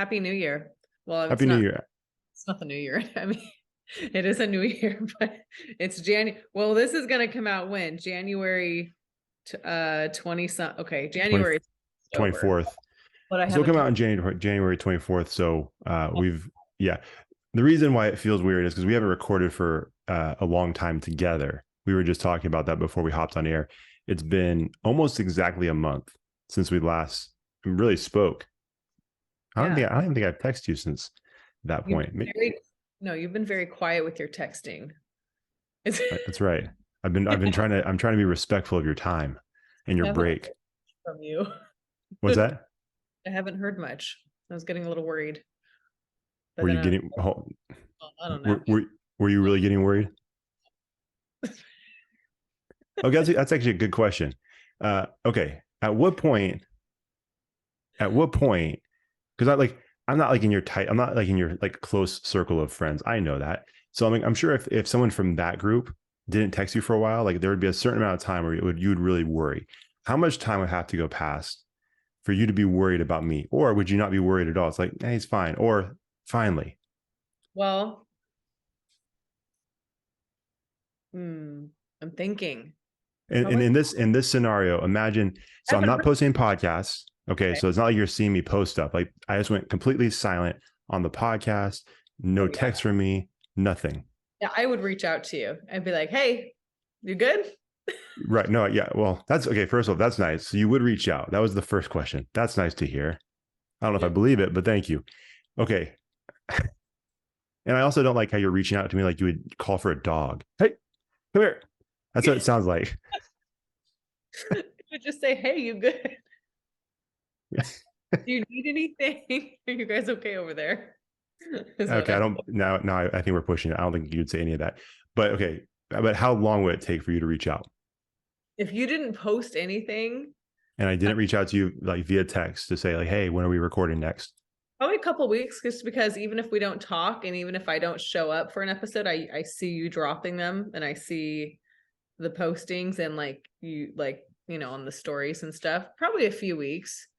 Happy New Year. Well, Happy New Year. it's not the new year. I mean, it is a new year, but it's January. Well, this is going to come out when? January 20 some okay, 20, January is over. 24th. But I This will haven't come out talked. on January 24th. So yeah. The reason why it feels weird is because we haven't recorded for a long time together. We were just talking about that before we hopped on air. It's been almost exactly a month since we last really spoke. Yeah. I don't even think I've texted you since that You've point. been very, no, you've been very quiet with your texting. It's That's right. I'm trying to be respectful of your time and I your haven't break. heard from you. What's that? I haven't heard much. I was getting a little worried. But Were then you getting, I don't know. were you really getting worried? Okay, that's actually a good question. Okay, at what point, because I'm not like in your I'm not like in your like close circle of friends. I know that. So I'm sure if someone from that group didn't text you for a while, like there would be a certain amount of time where you would really worry. How much time would have to go past for you to be worried about me? Or would you not be worried at all? It's like, hey, he's fine. Or finally. Well, I'm thinking. And Probably in this scenario, imagine, I so I'm haven't not heard. posting podcasts. Okay. Okay. So it's not like you're seeing me post stuff. Like I just went completely silent on the podcast, no Oh yeah. text from me, nothing. Yeah, I would reach out to you. I'd be like, "Hey, you good?" Right. No, yeah. Well, that's okay. First of all, that's nice. So you would reach out. That was the first question. That's nice to hear. I don't know if I believe it, but thank you. Okay. And I also don't like how you're reaching out to me like you would call for a dog. Hey, come here. That's what it sounds like. You would just say, "Hey, you good? Do you need anything? Are you guys okay over there?" Is what Okay. I I don't now I think we're pushing it. I don't think you'd say any of that. But okay. But how long would it take for you to reach out? If you didn't post anything, And I didn't reach out to you like via text to say like, hey, when are we recording next? probably a couple weeks, just because even if we don't talk and even if I don't show up for an episode, I see you dropping them and I see the postings and on the stories and stuff. Probably a few weeks.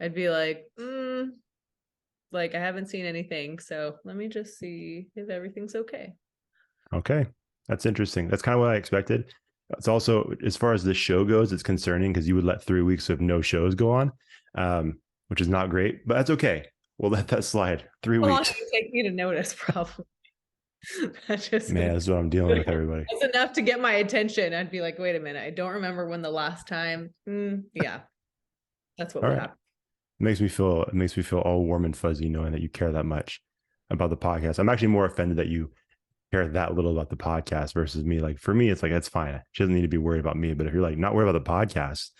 I'd be like I haven't seen anything, so let me just see if everything's okay. Okay. That's interesting. That's kind of what I expected. It's also, as far as this show goes, it's concerning because you would let 3 weeks of no shows go on, which is not great, but that's okay. We'll let that slide. Three How long did weeks. it take me to notice? Probably. That's just Man, that's what I'm dealing with, everybody. that's enough to get my attention. I'd be like, wait a minute, I don't remember when the last time. Yeah, that's what All would right. happen. It makes me feel all warm and fuzzy knowing that you care that much about the podcast. I'm actually more offended that you care that little about the podcast versus me. Like for me, it's like that's fine. She doesn't need to be worried about me. But if you're like not worried about the podcast,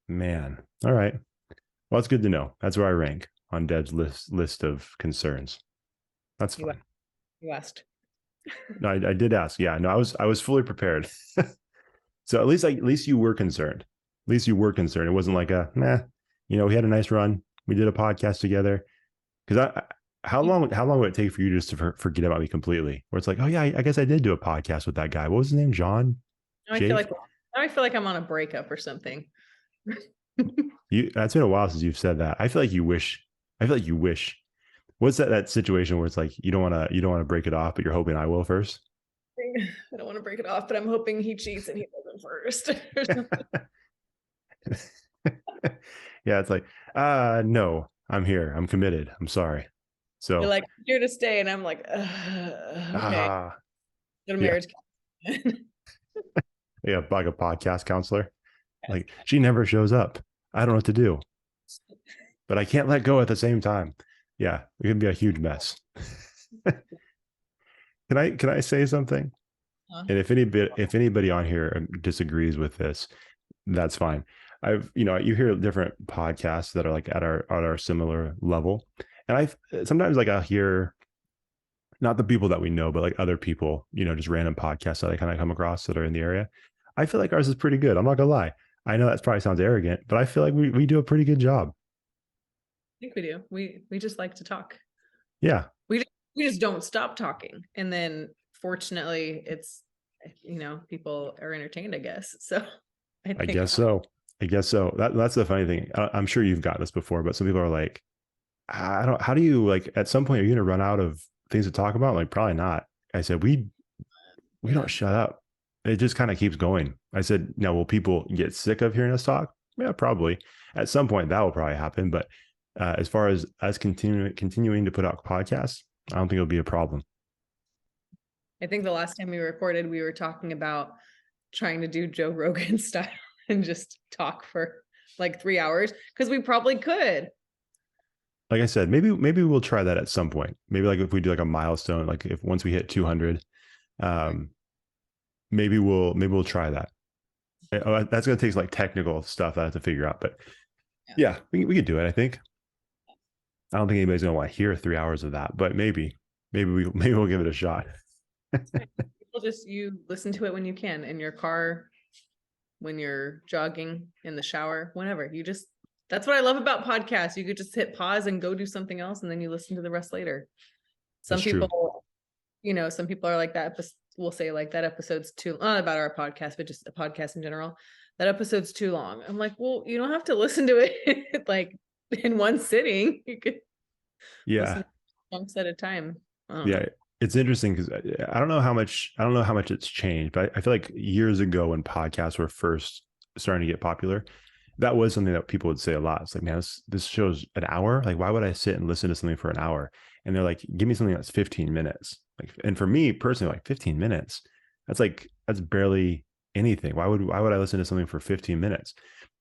man, all right. Well, it's good to know. That's where I rank on Deb's list of concerns. That's You fine. you asked. No, I did ask. Yeah, no, I was fully prepared. So at least you were concerned. At least you were concerned. It wasn't like a nah. We had a nice run. We did a podcast together. Because how long would it take for you just to forget about me completely? Where it's like, oh yeah, I guess I did do a podcast with that guy. What was his name? John? Now I feel like Jake? now I feel like I'm on a breakup or something. You That's been a while since you've said that. I feel like you wish. I feel like you wish. What's that situation where it's like you don't want to break it off, but you're hoping I will first? I don't want to break it off, but I'm hoping he cheats and he doesn't first. Yeah, it's like, no, I'm here. I'm committed. I'm sorry. You're So like, "I'm here to stay," and I'm like, okay, ah go to yeah. marriage counseling. Yeah, like a podcast counselor. Like she never shows up. I don't know what to do, but I can't let go at the same time. Yeah, it can be a huge mess. Can I say something? Huh? And if anybody on here disagrees with this, that's fine. You hear different podcasts that are like at our similar level, and I sometimes like I'll hear not the people that we know, but like other people, just random podcasts that I kind of come across that are in the area. I feel like ours is pretty good. I'm not gonna lie. I know that probably sounds arrogant, but I feel like we do a pretty good job. I think we do. We just like to talk. Yeah, We just don't stop talking, and then fortunately, it's people are entertained, I guess. So I I think guess so. I guess so. That's the funny thing. I'm sure you've got this before, but some people are like, I don't, how do you like, at some point, are you going to run out of things to talk about? Like, probably not. I said, we don't Yeah. shut up. It just kind of keeps going. I said, now, will people get sick of hearing us talk? Yeah, probably. At some point, that will probably happen. But as far as us continuing to put out podcasts, I don't think it'll be a problem. I think the last time we recorded, we were talking about trying to do Joe Rogan style and just talk for like 3 hours because we probably could. Like I said, maybe we'll try that at some point. Maybe like if we do like a milestone, like if once we hit 200, Right. um, maybe we'll try that. That's going to take like technical stuff I have to figure out, but Yeah. yeah, we could do it. I think. I don't think anybody's going to want to hear 3 hours of that, but maybe we'll give it a shot. People just you listen to it when you can in your car, when you're jogging, in the shower, whenever. You just that's what I love about podcasts. You could just hit pause and go do something else and then you listen to the rest later. Some That's true. people, some people are like that. Will say like that episode's too not about our podcast, but just a podcast in general. That episode's too long. I'm like, well, you don't have to listen to it like in one sitting. You could Yeah, listen chunks at a time. I don't yeah. know. It's interesting because I don't know how much it's changed, but I feel like years ago when podcasts were first starting to get popular, that was something that people would say a lot. It's like, man, this show's an hour. Like, why would I sit and listen to something for an hour? And they're like, give me something that's 15 minutes. Like, and for me personally, like 15 minutes, that's barely anything. Why would I listen to something for 15 minutes?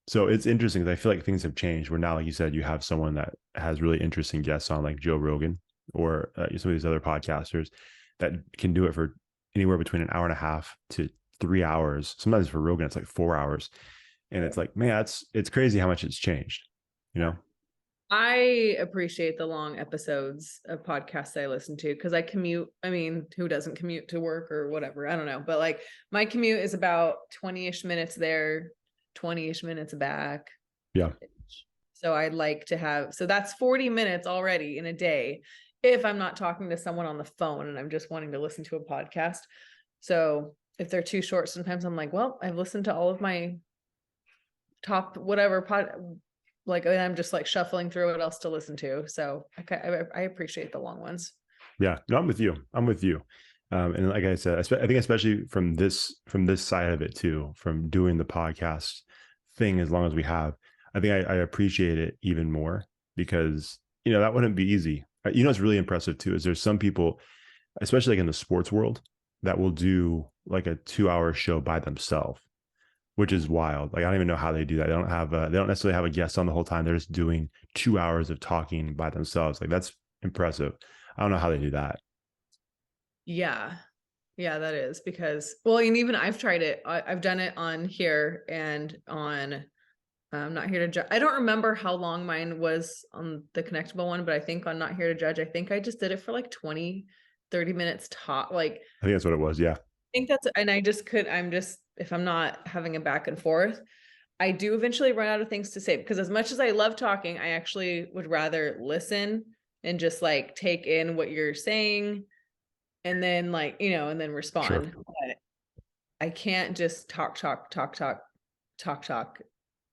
So it's interesting because I feel like things have changed. Where now, like you said, you have someone that has really interesting guests on, like Joe Rogan or some of these other podcasters that can do it for anywhere between an hour and a half to 3 hours. Sometimes for Rogan, it's like 4 hours, and it's like, man, it's crazy how much it's changed. You know? I appreciate the long episodes of podcasts I listen to because I commute. I mean, who doesn't commute to work or whatever? I don't know. But like my commute is about 20-ish minutes there, 20-ish minutes back. Yeah, So I'd like to have, so that's 40 minutes already in a day if I'm not talking to someone on the phone and I'm just wanting to listen to a podcast. So if they're too short, sometimes I'm like, well, I've listened to all of my top whatever pod, like, and I'm just like shuffling through what else to listen to. So I appreciate the long ones. yeah. No, I'm with you. I'm with you. And like I said, I think especially from this side of it too, from doing the podcast thing as long as we have, I think I appreciate it even more because that wouldn't be easy. What's really impressive too is there's some people, especially like in the sports world, that will do like a 2 hour show by themselves, which is wild. Like I don't even know how they do that. They don't necessarily have a guest on the whole time. They're just doing 2 hours of talking by themselves. Like that's impressive. I don't know how they do that. Yeah. Yeah, that is because, well, and even I've tried it. I've done it on here and on I'm Not Here to Judge. I don't remember how long mine was on the Connectable one, but I think on Not Here to Judge, I think I just did it for like 20, 30 minutes top. Like, I I think that's what it was. Yeah. think that's, and I'm just, if I'm not having a back and forth, I do eventually run out of things to say because as much as I love talking, I actually would rather listen and just like take in what you're saying and then like, and then Sure. respond. But I can't just talk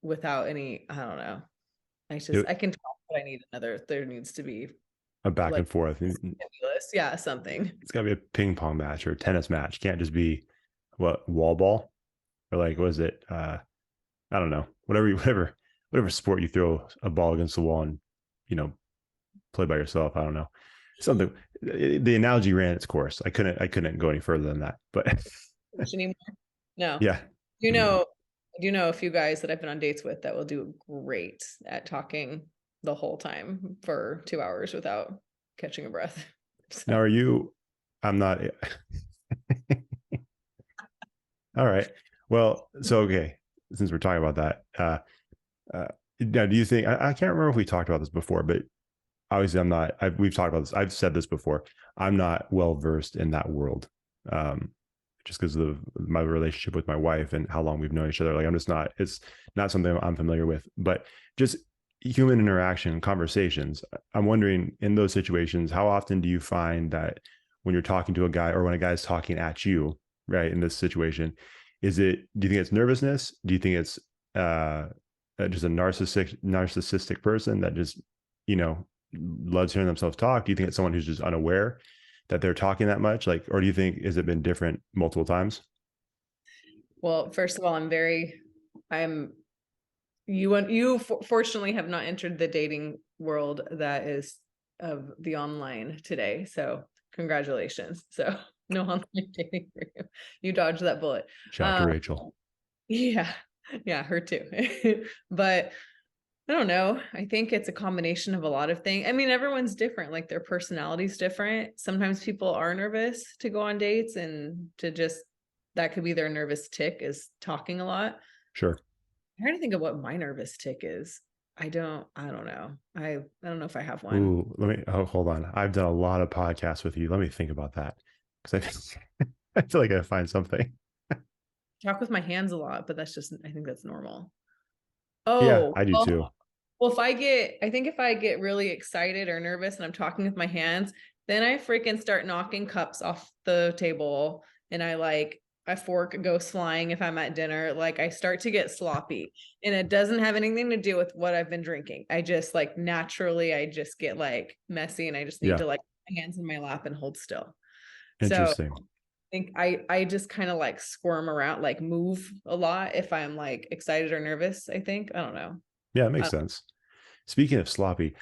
without any, I don't know. It, I can talk, but there needs to be a back like and forth. stimulus. Yeah, something. It's got to be a ping pong match or a tennis match. It can't just be what wall ball or like was it? I don't know. Whatever sport you throw a ball against the wall and you know play by yourself. I don't know. Something. The analogy ran its course. I couldn't go any further than that. But Anymore? No. yeah, You know, I do know a few guys that I've been on dates with that will do great at talking the whole time for 2 hours without catching a breath. now So are you? I'm not. All right. Well, so okay. Since we're talking about that, now do you think I can't remember if we talked about this before, but obviously I'm not. We've talked about this. I've said this before. I'm not well versed in that world, um, just because of my relationship with my wife and how long we've known each other. Like I'm just not. It's not something I'm familiar with. But just human interaction, conversations. I'm wondering in those situations, how often do you find that when you're talking to a guy or when a guy's talking at you, right, in this situation, do you think it's nervousness? Do you think it's just a narcissistic person that just, you know, loves hearing themselves talk? Do you think it's someone who's just unaware that they're talking that much? Like, or do you think, has it been different multiple times? Well, first of all, I'm you fortunately have not entered the dating world that is of the online today. So congratulations. So no online dating for you. You dodged that bullet. Shout out to Rachel. Yeah. Yeah, her too. But I don't know. I think it's a combination of a lot of things. I mean, everyone's different. Like their personality's different. Sometimes people are nervous to go on dates and to just that could be their nervous tick is talking a lot. Sure. I'm trying to think of what my nervous tick is. I don't know. I don't know if I have one. Ooh, hold on. I've done a lot of podcasts with you. Let me think about that. Because I feel like I find something. Talk with my hands a lot, but that's just I think that's normal. Yeah, Oh, I do too. well, I think if I get really excited or nervous and I'm talking with my hands, then I freaking start knocking cups off the table and I like a fork goes flying if I'm at dinner. Like I start to get sloppy and it doesn't have anything to do with what I've been drinking. I just like naturally, I just get like messy and I just need Yeah, to like put my hands in my lap and hold still. So interesting. think I just kind of like squirm around, like move a lot if I'm like excited or nervous, I think. I don't know. Yeah, it makes sense. Speaking of sloppy,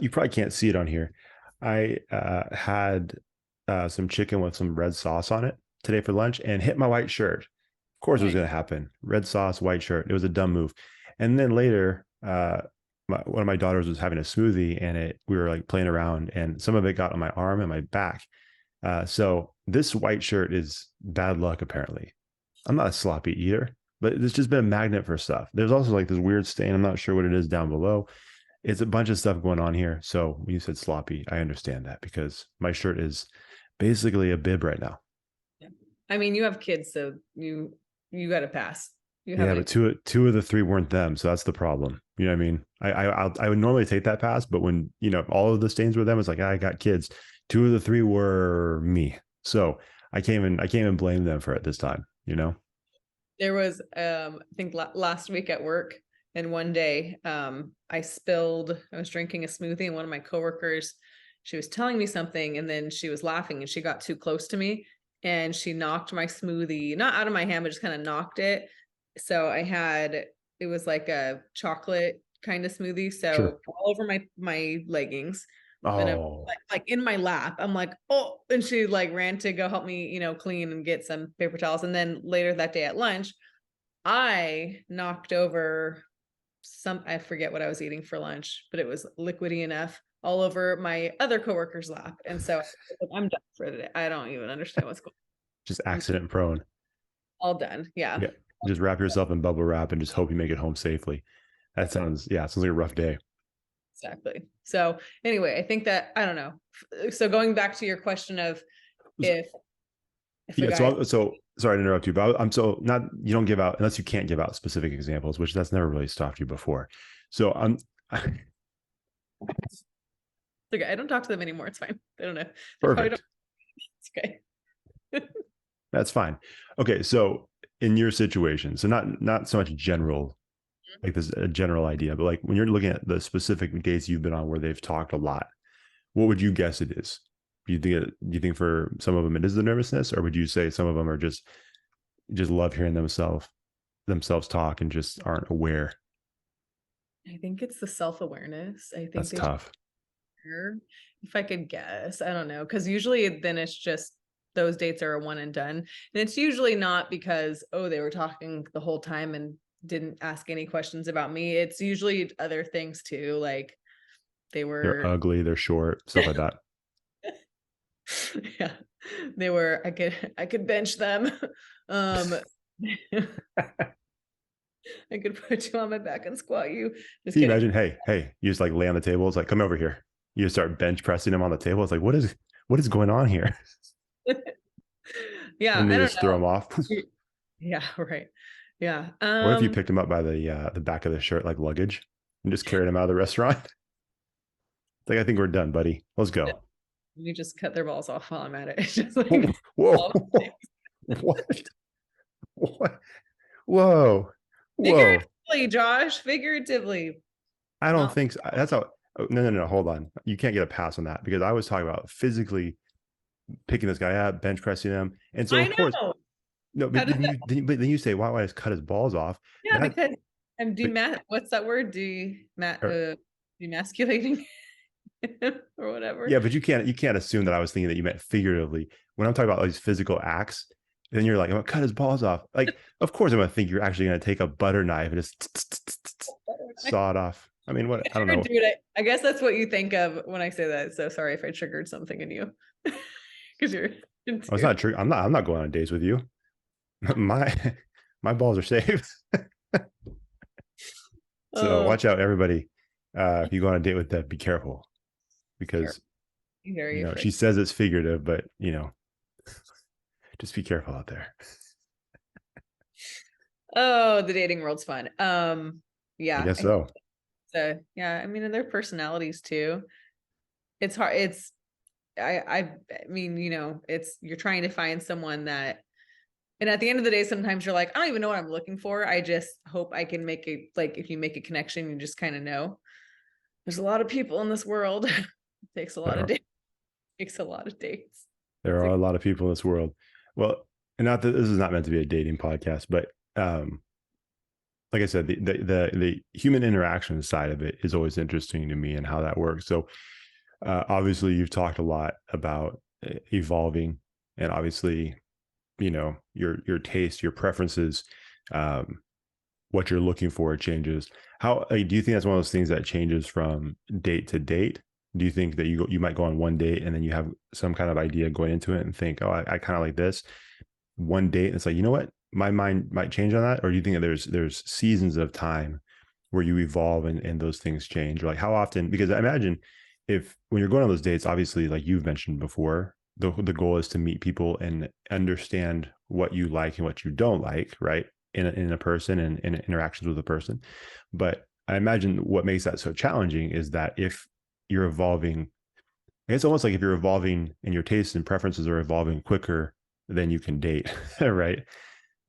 you probably can't see it on here. I had some chicken with some red sauce on it today for lunch and hit my white shirt. Of course, it was Nice. going to happen. Red sauce, white shirt. It was a dumb move. And then later, one of my daughters was having a smoothie, and we were like playing around, and some of it got on my arm and my back. So this white shirt is bad luck, apparently. I'm not a sloppy eater, but it's just been a magnet for stuff. There's also like this weird stain. I'm not sure what it is down below. It's a bunch of stuff going on here. So when you said sloppy, I understand that because my shirt is basically a bib right now. Yeah. I mean, you have kids, so you got to pass. You Yeah, haven't. but two of the three weren't them, so that's the problem. You know what I mean? I would normally take that pass, but when all of the stains were them, it's like I got kids. Two of the three were me, so I can't even blame them for it this time. There was I think last week at work, and one day I was drinking a smoothie, and one of my coworkers, she was telling me something, and then she was laughing, and she got too close to me, and she knocked my smoothie not out of my hand, but just kind of knocked it. So it was like a chocolate kind of smoothie, Sure. so all over my leggings. And I'm Oh, like in my lap. I'm like, oh, and she like ran to go help me, clean and get some paper towels. And then later that day at lunch, I knocked over I forget what I was eating for lunch, but it was liquidy enough all over my other coworker's lap. And so I'm done for today. I don't even understand what's going just on. I'm accident prone. all done. Yeah. Yeah, just wrap yourself in bubble wrap and just hope you make it home safely. That sounds like a rough day. Exactly. So anyway, I think that I don't know. So going back to your question of if a Yeah, guy so sorry to interrupt you, but I'm so not you don't give out unless you can't give out specific examples, which that's never really stopped you before. So I'm okay, I don't talk to them anymore. It's fine. They don't know. They probably don't. perfect. It's okay. That's fine. Okay, so in your situation, so not so much general, like this a general idea, but like when you're looking at the specific dates you've been on where they've talked a lot, what would you guess it is? Do you think for some of them it is the nervousness, or would you say some of them are just love hearing themselves talk and just aren't aware? I think it's the self-awareness. I think That's they just tough. care. If I could guess, I don't know. Because usually then it's just those dates are a one and done. And it's usually not because, oh, they were talking the whole time and didn't ask any questions about me. It's usually other things too. Like they They're were, ugly, they're short, stuff like that. yeah, I could bench them. Um, I could put you on my back and squat you. Just Can you kidding. imagine? Hey, you just like lay on the table. It's like, come over here. You just start bench pressing him on the table. It's like, what is going on here? Yeah, And I they don't just throw him off. know. Yeah, right. Yeah. What if you picked him up by the back of the shirt like luggage and just carried him out of the restaurant? It's like, I think we're done, buddy. Let's go. You just cut their balls off while I'm at it. It's just like Whoa, whoa, what? What? Whoa, whoa. figuratively, Josh, figuratively. I don't Not think so. That's how. Oh, no, hold on. You can't get a pass on that because I was talking about physically picking this guy up, bench pressing him. And so I of course, know. no, How but does then that? but then you say, why would I just cut his balls off? Yeah, That because I'm but what's that word? or, Demasculating or whatever. yeah, but you can't assume that I was thinking that you meant figuratively. When I'm talking about these physical acts, then you're like, I'm gonna cut his balls off. Like, of course I'm gonna think you're actually gonna take a butter knife and just I saw it off. I mean, what I don't triggered, know. dude. I guess that's what you think of when I say that. So sorry if I triggered something in you because you're Oh, it's into. not true. I'm not going on dates with you. My my balls are safe. So Oh, watch out, everybody. If you go on a date with that, be careful careful. because Very afraid. she says it's figurative, but just be careful out there. Oh, the dating world's fun. I Yeah, guess so. so yeah, I mean, and their personalities too. It's hard. I mean, it's you're trying to find someone that, and at the end of the day, sometimes you're like, I don't even know what I'm looking for. I just hope I can make a, like, if you make a connection, you just kind of know. There's a lot of people in this world. It takes a lot There of are, dates. Takes a lot of dates. there It's are like, a lot of people in this world. Well, and not that this is not meant to be a dating podcast, but like I said, the human interaction side of it is always interesting to me and how that works. So obviously, you've talked a lot about evolving, and obviously, your taste, your preferences, um, what you're looking for changes. How do you think that's one of those things that changes from date to date? Do you think that you might go on one date and then you have some kind of idea going into it and think, oh, I kind of like this one date? And it's like, you know what, my mind might change on that. Or do you think that there's seasons of time where you evolve and those things change? Or like how often? Because I imagine if when you're going on those dates, obviously, like you've mentioned before, the goal is to meet people and understand what you like and what you don't like, right? In a person and in interactions with a person. But I imagine what makes that so challenging is that if you're evolving, it's almost like if you're evolving and your tastes and preferences are evolving quicker than you can date, right?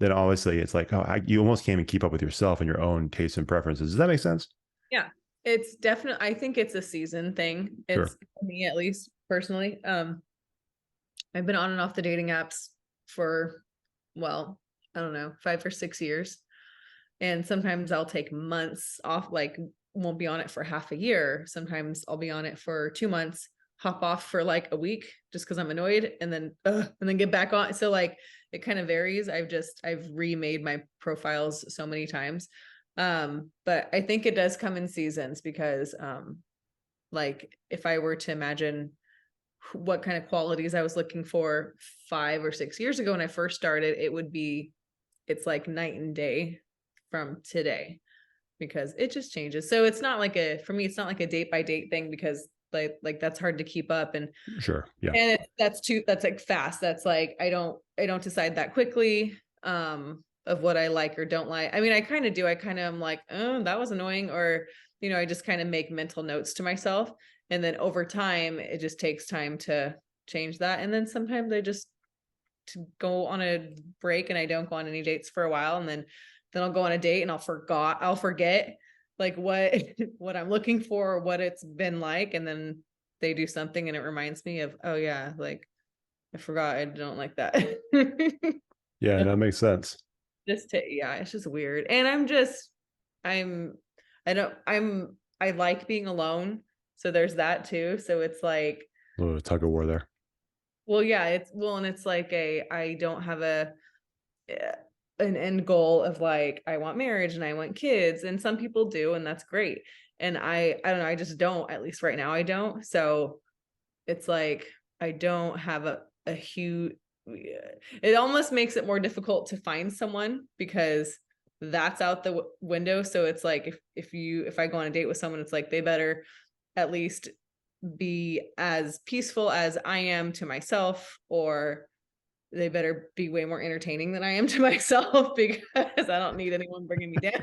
Then obviously it's like, oh, you almost can't even keep up with yourself and your own tastes and preferences. Does that make sense? yeah, it's definitely, I think it's a season thing. Sure. It's for me, at least personally. I've been on and off the dating apps for, well, I don't know, 5 or 6 years. And sometimes I'll take months off, like won't be on it for half a year. Sometimes I'll be on it for 2 months, hop off for like a week just because I'm annoyed, and then get back on. So like it kind of varies. I've remade my profiles so many times. But I think it does come in seasons because like if I were to imagine what kind of qualities I was looking for 5 or 6 years ago when I first started, it's like night and day from today because it just changes. So it's not like for me, it's not like a date by date thing because like that's hard to keep up. Sure. Yeah. And that's like fast. That's like, I don't decide that quickly, of what I like or don't like. I mean, I kind of do. I kind of am like, oh, that was annoying. Or, I just kind of make mental notes to myself. And then over time, it just takes time to change that. And then sometimes I just to go on a break and I don't go on any dates for a while. And then I'll go on a date and I'll forget like what, what I'm looking for, or what it's been like. And then they do something and it reminds me of, oh yeah, like I forgot I don't like that. Yeah, that makes sense. Yeah, it's just weird. And I'm I don't I like being alone. So there's that too. So it's like, A little tug of war there. well, yeah, and it's like I don't have eh, an end goal of like I want marriage and I want kids, and some people do, and that's great. And I don't know, I just don't, at least right now I don't. So it's like I don't have a huge, it almost makes it more difficult to find someone because that's out the window. So it's like if I go on a date with someone, it's like they better at least be as peaceful as I am to myself, or they better be way more entertaining than I am to myself because I don't need anyone bringing me down.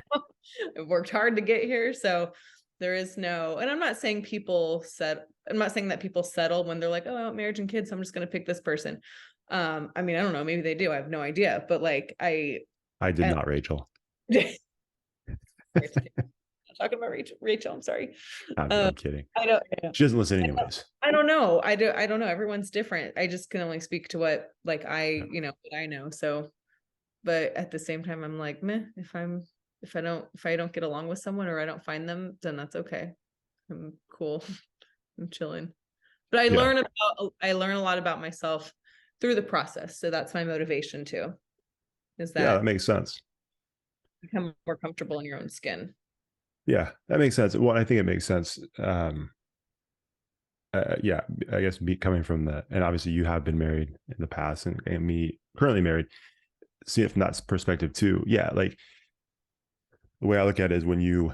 I've worked hard to get here. So there is no, and I'm not saying that people settle when they're like, oh, I want marriage and kids, so I'm just going to pick this person. I mean, I don't know, maybe they do. I have no idea, but like, I did I not, Rachel. don't talking about Rachel. I'm sorry. I'm kidding. I don't. I She doesn't listen anyways. I don't know. I don't know. Everyone's different. I just can only speak to what like Yeah. what I know. So, but at the same time, I'm like, meh. If I don't get along with someone or I don't find them, then that's okay. I'm cool. I'm chilling. But Yeah. I learn a lot about myself through the process. So that's my motivation too. Is Yeah, that that makes sense. become more comfortable in your own skin. Yeah, that makes sense. Well, I think it makes sense. Yeah, I guess me coming from the, and obviously you have been married in the past, and me currently married. See it from that perspective too. Yeah, like the way I look at it is when you,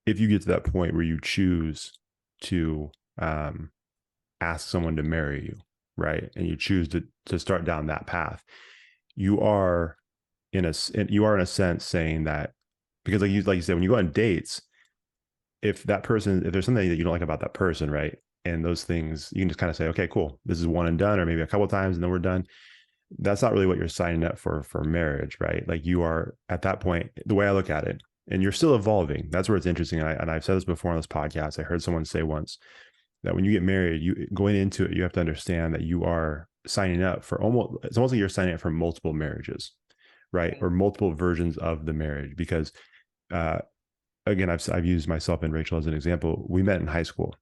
if you get to that point where you choose to um, ask someone to marry you, right, and you choose to start down that path, you are you are in a sense saying that, because like you said, when you go on dates, if that person, if there's something that you don't like about that person, right, and those things, you can just kind of say, okay, cool, this is one and done, or maybe a couple of times and then we're done. That's not really what you're signing up for marriage, right? Like you are at that point, the way I look at it, and you're still evolving. That's where it's interesting. And I've said this before on this podcast. I heard someone say once that when you get married, you going into it, you have to understand that you are signing up for almost, it's almost like you're signing up for multiple marriages, right? Or multiple versions of the marriage. Because uh, again, I've used myself and Rachel as an example. We met in high school.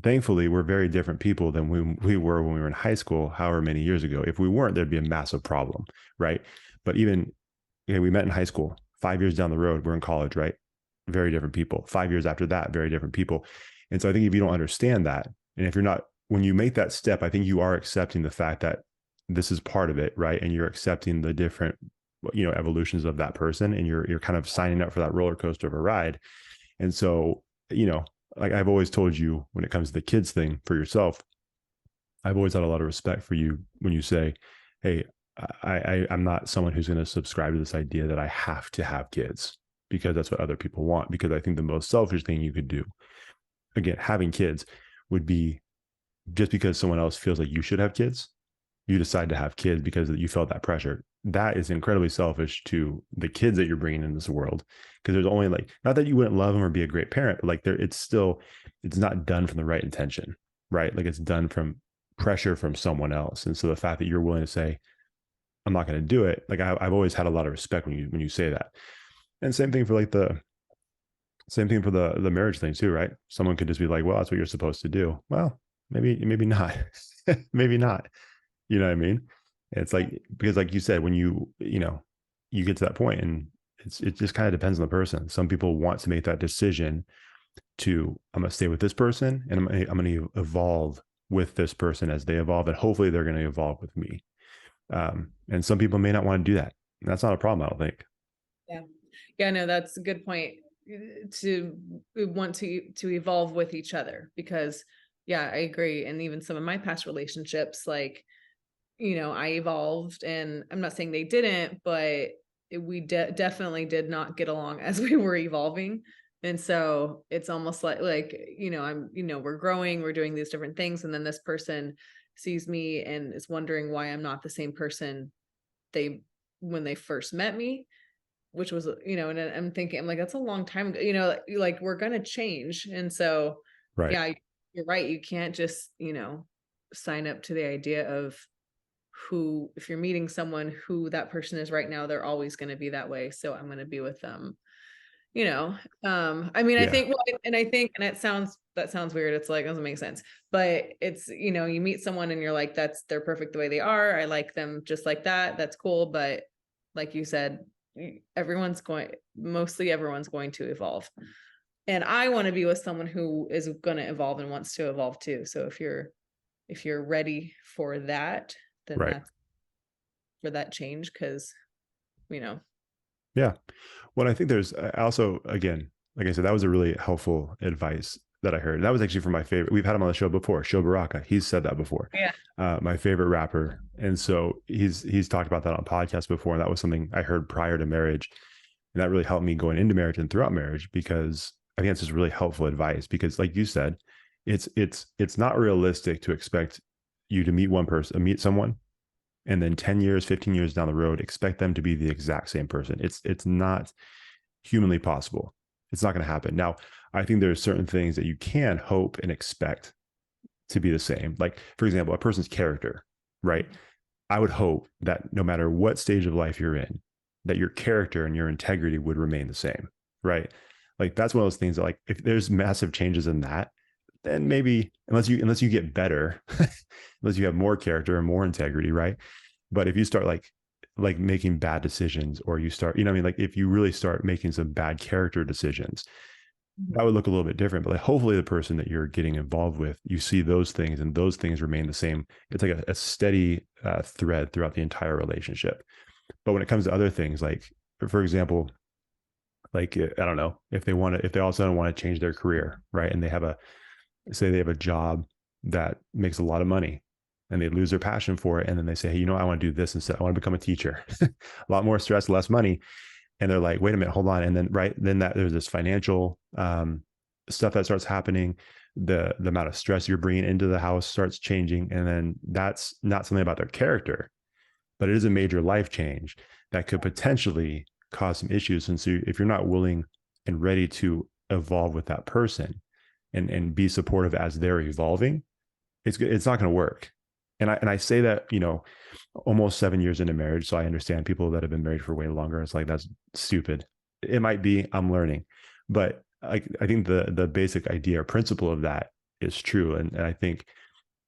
Thankfully, we're very different people than we were when we were in high school, however many years ago. If we weren't, there'd be a massive problem, right? But even, we met in high school. 5 years down the road, we're in college, right? Very different people. 5 years after that, very different people. And so I think if you don't understand that, and if you're not, when you make that step, I think you are accepting the fact that this is part of it, right? And you're accepting the different, evolutions of that person, and you're kind of signing up for that roller coaster of a ride. And so, like I've always told you, when it comes to the kids thing for yourself, I've always had a lot of respect for you when you say, hey, I'm not someone who's going to subscribe to this idea that I have to have kids because that's what other people want. Because I think the most selfish thing you could do, again, having kids, would be just because someone else feels like you should have kids, you decide to have kids because you felt that pressure. That is incredibly selfish to the kids that you're bringing in this world. Because there's only, like, not that you wouldn't love them or be a great parent, but like it's not done from the right intention, right? Like it's done from pressure from someone else. And so the fact that you're willing to say, I'm not going to do it, like I've always had a lot of respect when you say that. And same thing for the marriage thing too, right? Someone could just be like, well, that's what you're supposed to do. Well, maybe not. Maybe not. You know what I mean? It's like, because like you said, when you get to that point, and it just kind of depends on the person. Some people want to make that decision to, I'm going to stay with this person, and I'm going to evolve with this person as they evolve, and hopefully they're going to evolve with me. And some people may not want to do that. And that's not a problem, I don't think. Yeah. Yeah, no, that's a good point, to want to evolve with each other, because yeah, I agree. And even some of my past relationships, like, I evolved, and I'm not saying they didn't, but we definitely did not get along as we were evolving. And so it's almost like, we're growing, we're doing these different things. And then this person sees me and is wondering why I'm not the same person they, when they first met me, which was, and I'm thinking, I'm like, that's a long time ago, like we're going to change. And so, Right. yeah, you're right. You can't just, sign up to the idea of who, if you're meeting someone who that person is right now, they're always going to be that way. So I'm going to be with them, I mean, I Yeah. think, well, and I think, and that sounds weird. It's like, doesn't make sense, but it's, you meet someone and you're like, they're perfect the way they are. I like them just like that. That's cool. But like you said, mostly everyone's going to evolve. And I want to be with someone who is going to evolve and wants to evolve too. So if you're ready for that, then Right. that's for that change. Cause Yeah. Well, I think there's also, again, like I said, that was a really helpful advice that I heard. That was actually from my favorite. We've had him on the show before, Show Baraka. He's said that before. yeah, My favorite rapper, and so he's talked about that on podcasts before. And that was something I heard prior to marriage, and that really helped me going into marriage and throughout marriage, because I think it's just really helpful advice. Because, like you said, it's not realistic to expect you to meet someone, and then 10 years, 15 years down the road, expect them to be the exact same person. It's not humanly possible. It's not going to happen. Now, I think there's certain things that you can hope and expect to be the same. Like, for example, a person's character, right? I would hope that no matter what stage of life you're in, that your character and your integrity would remain the same, right? Like that's one of those things that, like, if there's massive changes in that, then maybe unless you get better, unless you have more character and more integrity, right? But if you start like making bad decisions, or you start, I mean, like if you really start making some bad character decisions, Mhm. that would look a little bit different. But like, hopefully the person that you're getting involved with, you see those things and those things remain the same. It's like a steady thread throughout the entire relationship. But when it comes to other things, like for example, like I don't know, if they all of a sudden want to change their career, right? And they have a, say they have a job that makes a lot of money, and they lose their passion for it. And then they say, hey, I want to do this instead. I want to become a teacher. A lot more stress, less money. And they're like, wait a minute, hold on. And then, right, then that there's this financial stuff that starts happening. The amount of stress you're bringing into the house starts changing. And then that's not something about their character, but it is a major life change that could potentially cause some issues. And so if you're not willing and ready to evolve with that person and be supportive as they're evolving, it's not going to work. And I say that, almost 7 years into marriage, so I understand people that have been married for way longer. It's like, that's stupid. It might be. I'm learning, but I think the basic idea or principle of that is true. And I think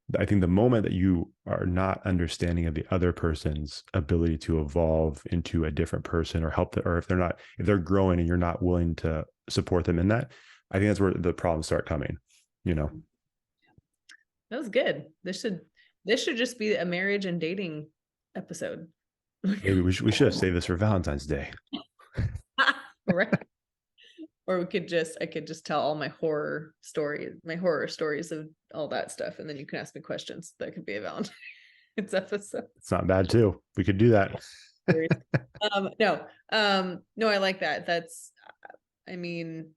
the moment that you are not understanding of the other person's ability to evolve into a different person, or help them, or if they're growing and you're not willing to support them in that, I think that's where the problems start coming. That was good. This should just be a marriage and dating episode. Maybe we should have saved this for Valentine's Day. Right. Or I could just tell all my horror stories of all that stuff, and then you can ask me questions. That could be a Valentine's episode. It's not bad too. We could do that. No, I like that. I mean,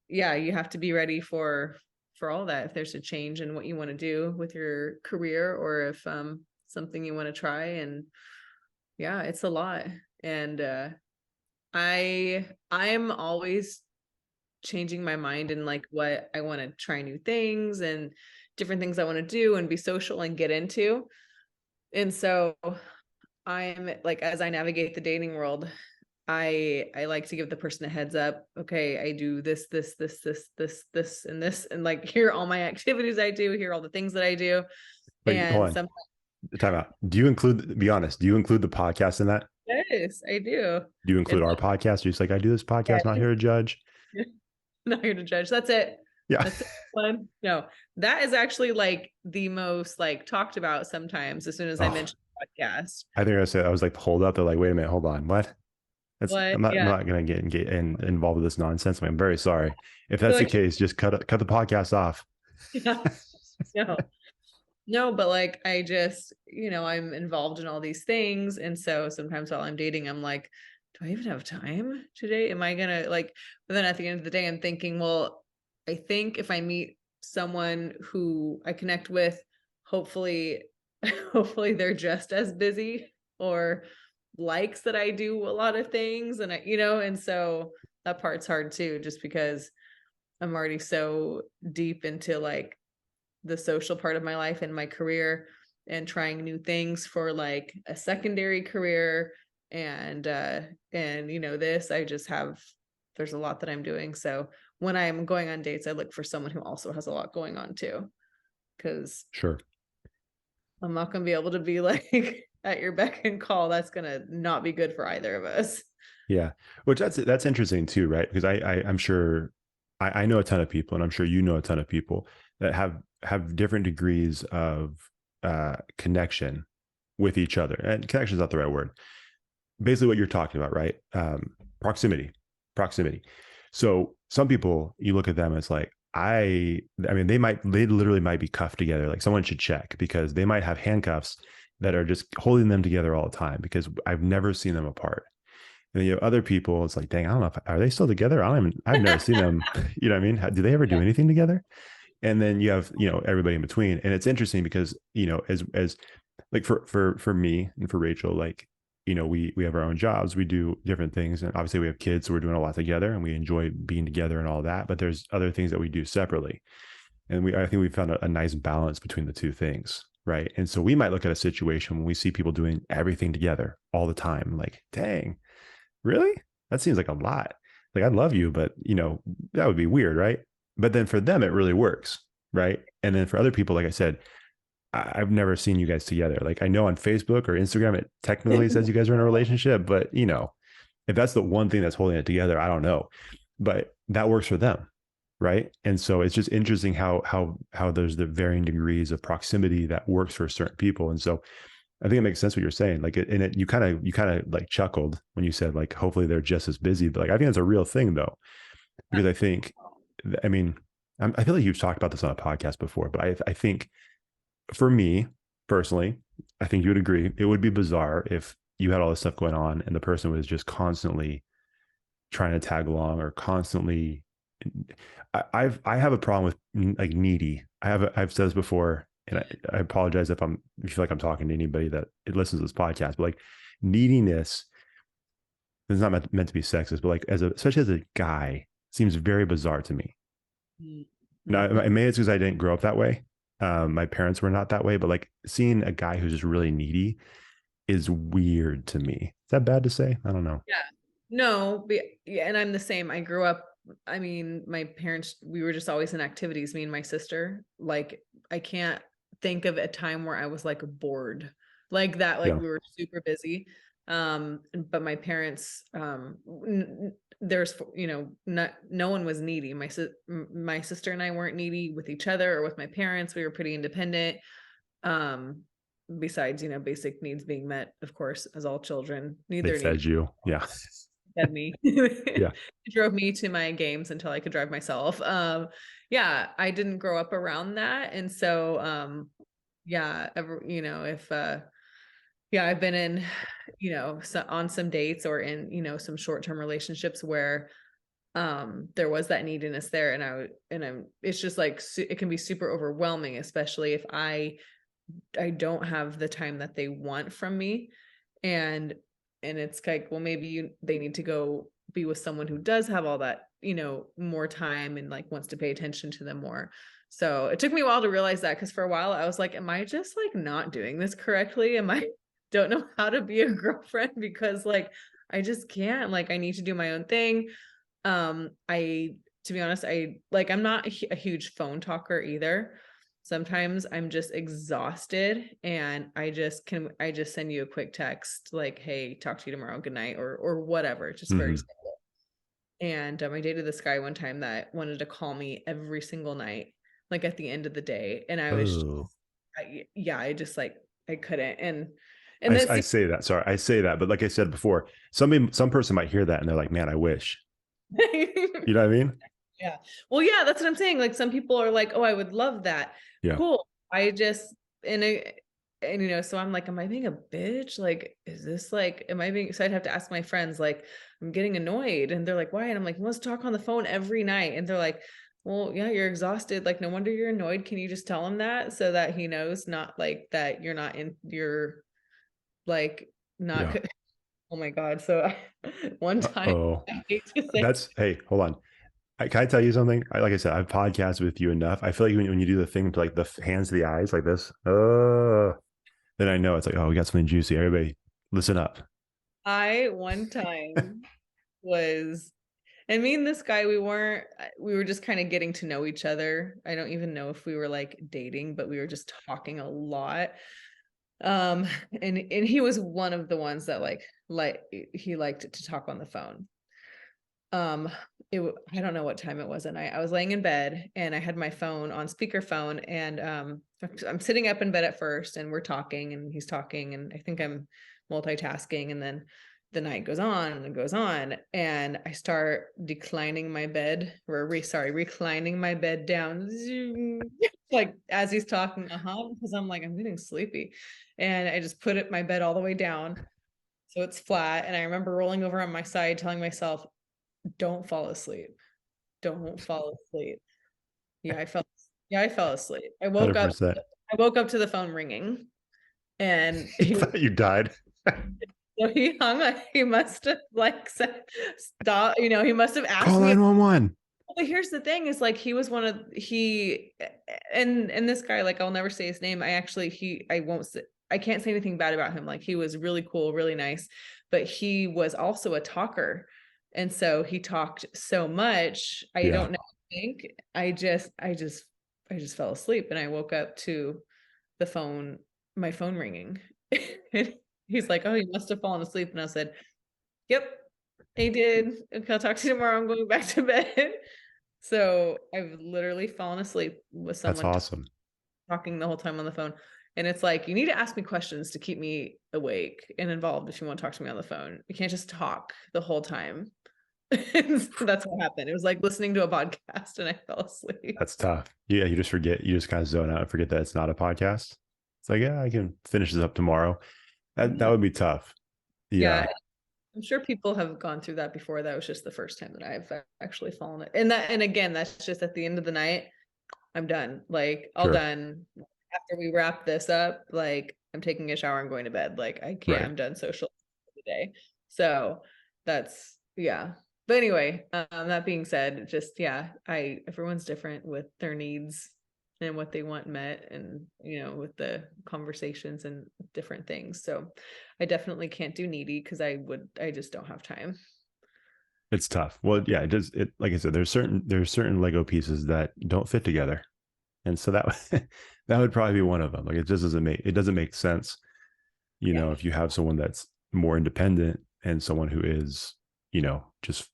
yeah, you have to be ready for all that. If there's a change in what you want to do with your career, or if something you want to try, and yeah, it's a lot. And I'm always changing my mind and like what I want to try, new things and different things I want to do and be social and get into. And so I'm like, as I navigate the dating world, I like to give the person a heads up. Okay, I do this, and like, here are all my activities I do, here are all the things that I do. Wait, hold And on. sometimes, Time out. Be honest, do you include the podcast in that? yes, I do. Do you And include our podcast? You're just like, I do this podcast, not yeah, here to judge. not here to judge. That's it. Yeah. That's it. One. No, that is actually like the most like talked about sometimes as soon as I Oh, mention podcast. I think I was like, hold up. They're like, wait a minute, hold on. What? What? I'm Yeah. not going to get involved with this nonsense. I'm very sorry. If They're that's the like, case, just cut the podcast off. yeah. No. No, but like I just, I'm involved in all these things. And so sometimes while I'm dating, I'm like, do I even have time today? Am I gonna like, but then at the end of the day, I'm thinking, well, I think if I meet someone who I connect with, hopefully, hopefully they're just as busy or likes that I do a lot of things. And and so that part's hard too, just because I'm already so deep into like the social part of my life and my career, and trying new things for like a secondary career. And this, I just have, there's a lot that I'm doing. So when I'm going on dates, I look for someone who also has a lot going on too, because Sure. I'm not going to be able to be like at your beck and call. That's going to not be good for either of us. Yeah. Which that's interesting too, right? Because I'm sure I know a ton of people, and I'm sure you know a ton of people that have different degrees of connection with each other. And connection is not the right word. Basically what you're talking about, right? Proximity. So some people, you look at them, it's like, I mean, they literally might be cuffed together. Like, someone should check, because they might have handcuffs that are just holding them together all the time, because I've never seen them apart. And then you have other people, it's like, dang, I don't know, are they still together? I've never seen them. You know what I mean? Do they ever do anything together? And then you have, everybody in between. And it's interesting because, as like for me and for Rachel, like, we have our own jobs, we do different things, and obviously we have kids, so we're doing a lot together, and we enjoy being together and all that. But there's other things that we do separately, and I think we found a nice balance between the two things, right? And so we might look at a situation when we see people doing everything together all the time, like, dang, really? That seems like a lot. Like, I love you, but that would be weird, right? But then for them, it really works, right? And then for other people, like I said, I've never seen you guys together. Like, I know on Facebook or Instagram, it technically says you guys are in a relationship, but if that's the one thing that's holding it together, I don't know. But that works for them, right? And so it's just interesting how there's the varying degrees of proximity that works for certain people. And so I think it makes sense what you're saying. Like, you kind of like chuckled when you said, like, hopefully they're just as busy. But like, I think that's a real thing though, because I think, I mean, I feel like you've talked about this on a podcast before, but I think for me personally, I think you would agree, it would be bizarre if you had all this stuff going on and the person was just constantly trying to tag along, or constantly. I have a problem with like needy. I've said this before, and I apologize if you feel like I'm talking to anybody that listens to this podcast, but like, neediness is not meant to be sexist, but like, especially as a guy, seems very bizarre to me. Now, maybe it's because I didn't grow up that way. My parents were not that way, but like, seeing a guy who's just really needy is weird to me. Is that bad to say? I don't know. Yeah. No, yeah, and I'm the same. I grew up, I mean, my parents, we were just always in activities, me and my sister. Like, I can't think of a time where I was like bored like that. Like, Yeah. we were super busy. But my parents, there's, no one was needy. My sister and I weren't needy with each other or with my parents. We were pretty independent. Besides, basic needs being met, of course, as all children need They their fed needs. you. Yeah. Fed me. Yeah. Drove me to my games until I could drive myself. Yeah, I didn't grow up around that. And so, yeah, if, yeah, I've been in, on some dates or in, some short-term relationships where, there was that neediness there. It's just like, it can be super overwhelming, especially if I don't have the time that they want from me. And it's like, well, maybe they need to go be with someone who does have all that, more time and like wants to pay attention to them more. So it took me a while to realize that, because for a while I was like, am I just like not doing this correctly? Don't know how to be a girlfriend, because like, I just can't. Like, I need to do my own thing. To be honest, I'm not a huge phone talker either. Sometimes I'm just exhausted and I just send you a quick text like, hey, talk to you tomorrow, good night, or whatever. Just very simple. And I dated this guy one time that wanted to call me every single night, like at the end of the day. And I was Oh, yeah, I just like, I couldn't. And I that's say that. Sorry, I say that, but like I said before, some person might hear that and they're like, "Man, I wish." You know what I mean? yeah. Well, yeah, that's what I'm saying. Like, some people are like, oh, I would love that. Yeah. Cool. I just, so I'm like, am I being a bitch? Like, is this like, am I being, so I'd have to ask my friends, like, I'm getting annoyed. And they're like, why? And I'm like, let's talk on the phone every night. And they're like, well, yeah, you're exhausted. Like, no wonder you're annoyed. Can you just tell him that so that he knows, not like that you're like, not, Yeah. oh my God. So one time, Oh, I hate to say, hey, hold on. Can I tell you something? Like I said, I've podcasted with you enough. I feel like when you do the thing to like the hands to the eyes like this, then I know it's like, oh, we got something juicy. Everybody, listen up. I one time was, and me and this guy, we were just kind of getting to know each other. I don't even know if we were like dating, but we were just talking a lot. Um, and he was one of the ones that like he liked to talk on the phone. um I don't know what time it was, and I was laying in bed and I had my phone on speakerphone, and I'm sitting up in bed at first and we're talking and he's talking and I think I'm multitasking, and then the night goes on and goes on and I start declining my bed, or reclining my bed down like as he's talking, because I'm like, I'm getting sleepy, and I just put my bed all the way down so it's flat, and I remember rolling over on my side telling myself, don't fall asleep. Don't fall asleep. Yeah, I fell asleep. 100%. I woke up to the phone ringing, and You thought you died. So he hung up. He must have like said, stop, he must have asked Call me. 911. But here's the thing is like he was one of he and this guy, like I'll never say his name. I won't say, I can't say anything bad about him. Like he was really cool, really nice, but he was also a talker. And so he talked so much. I Yeah, don't know. I think I just fell asleep and I woke up to the phone, my phone ringing. And he's like, "Oh, you must have fallen asleep." And I said, "Yep, I did. Okay, I'll talk to you tomorrow. I'm going back to bed." So I've literally fallen asleep with that's someone awesome. talking the whole time on the phone. And it's like, you need to ask me questions to keep me awake and involved if you want to talk to me on the phone. You can't just talk the whole time. So that's what happened. It was like listening to a podcast and I fell asleep. That's tough. Yeah, you just forget. You just kind of zone out and forget that it's not a podcast. It's like, yeah, I can finish this up tomorrow. That Yeah. would be tough. Yeah. Yeah, I'm sure people have gone through that before. That was just the first time that I've actually fallen. And again, that's just at the end of the night. I'm done. Like all sure. done. After we wrap this up, like I'm taking a shower and going to bed. Like I can't, Right. I'm done social for the day. So that's yeah. But anyway, that being said, just yeah, everyone's different with their needs and what they want met and with the conversations and different things. So I definitely can't do needy because I just don't have time. It's tough. Well, yeah, it does. It like I said, there's certain Lego pieces that don't fit together, and so that that would probably be one of them. Like it doesn't make sense. Yeah. If you have someone that's more independent and someone who is, just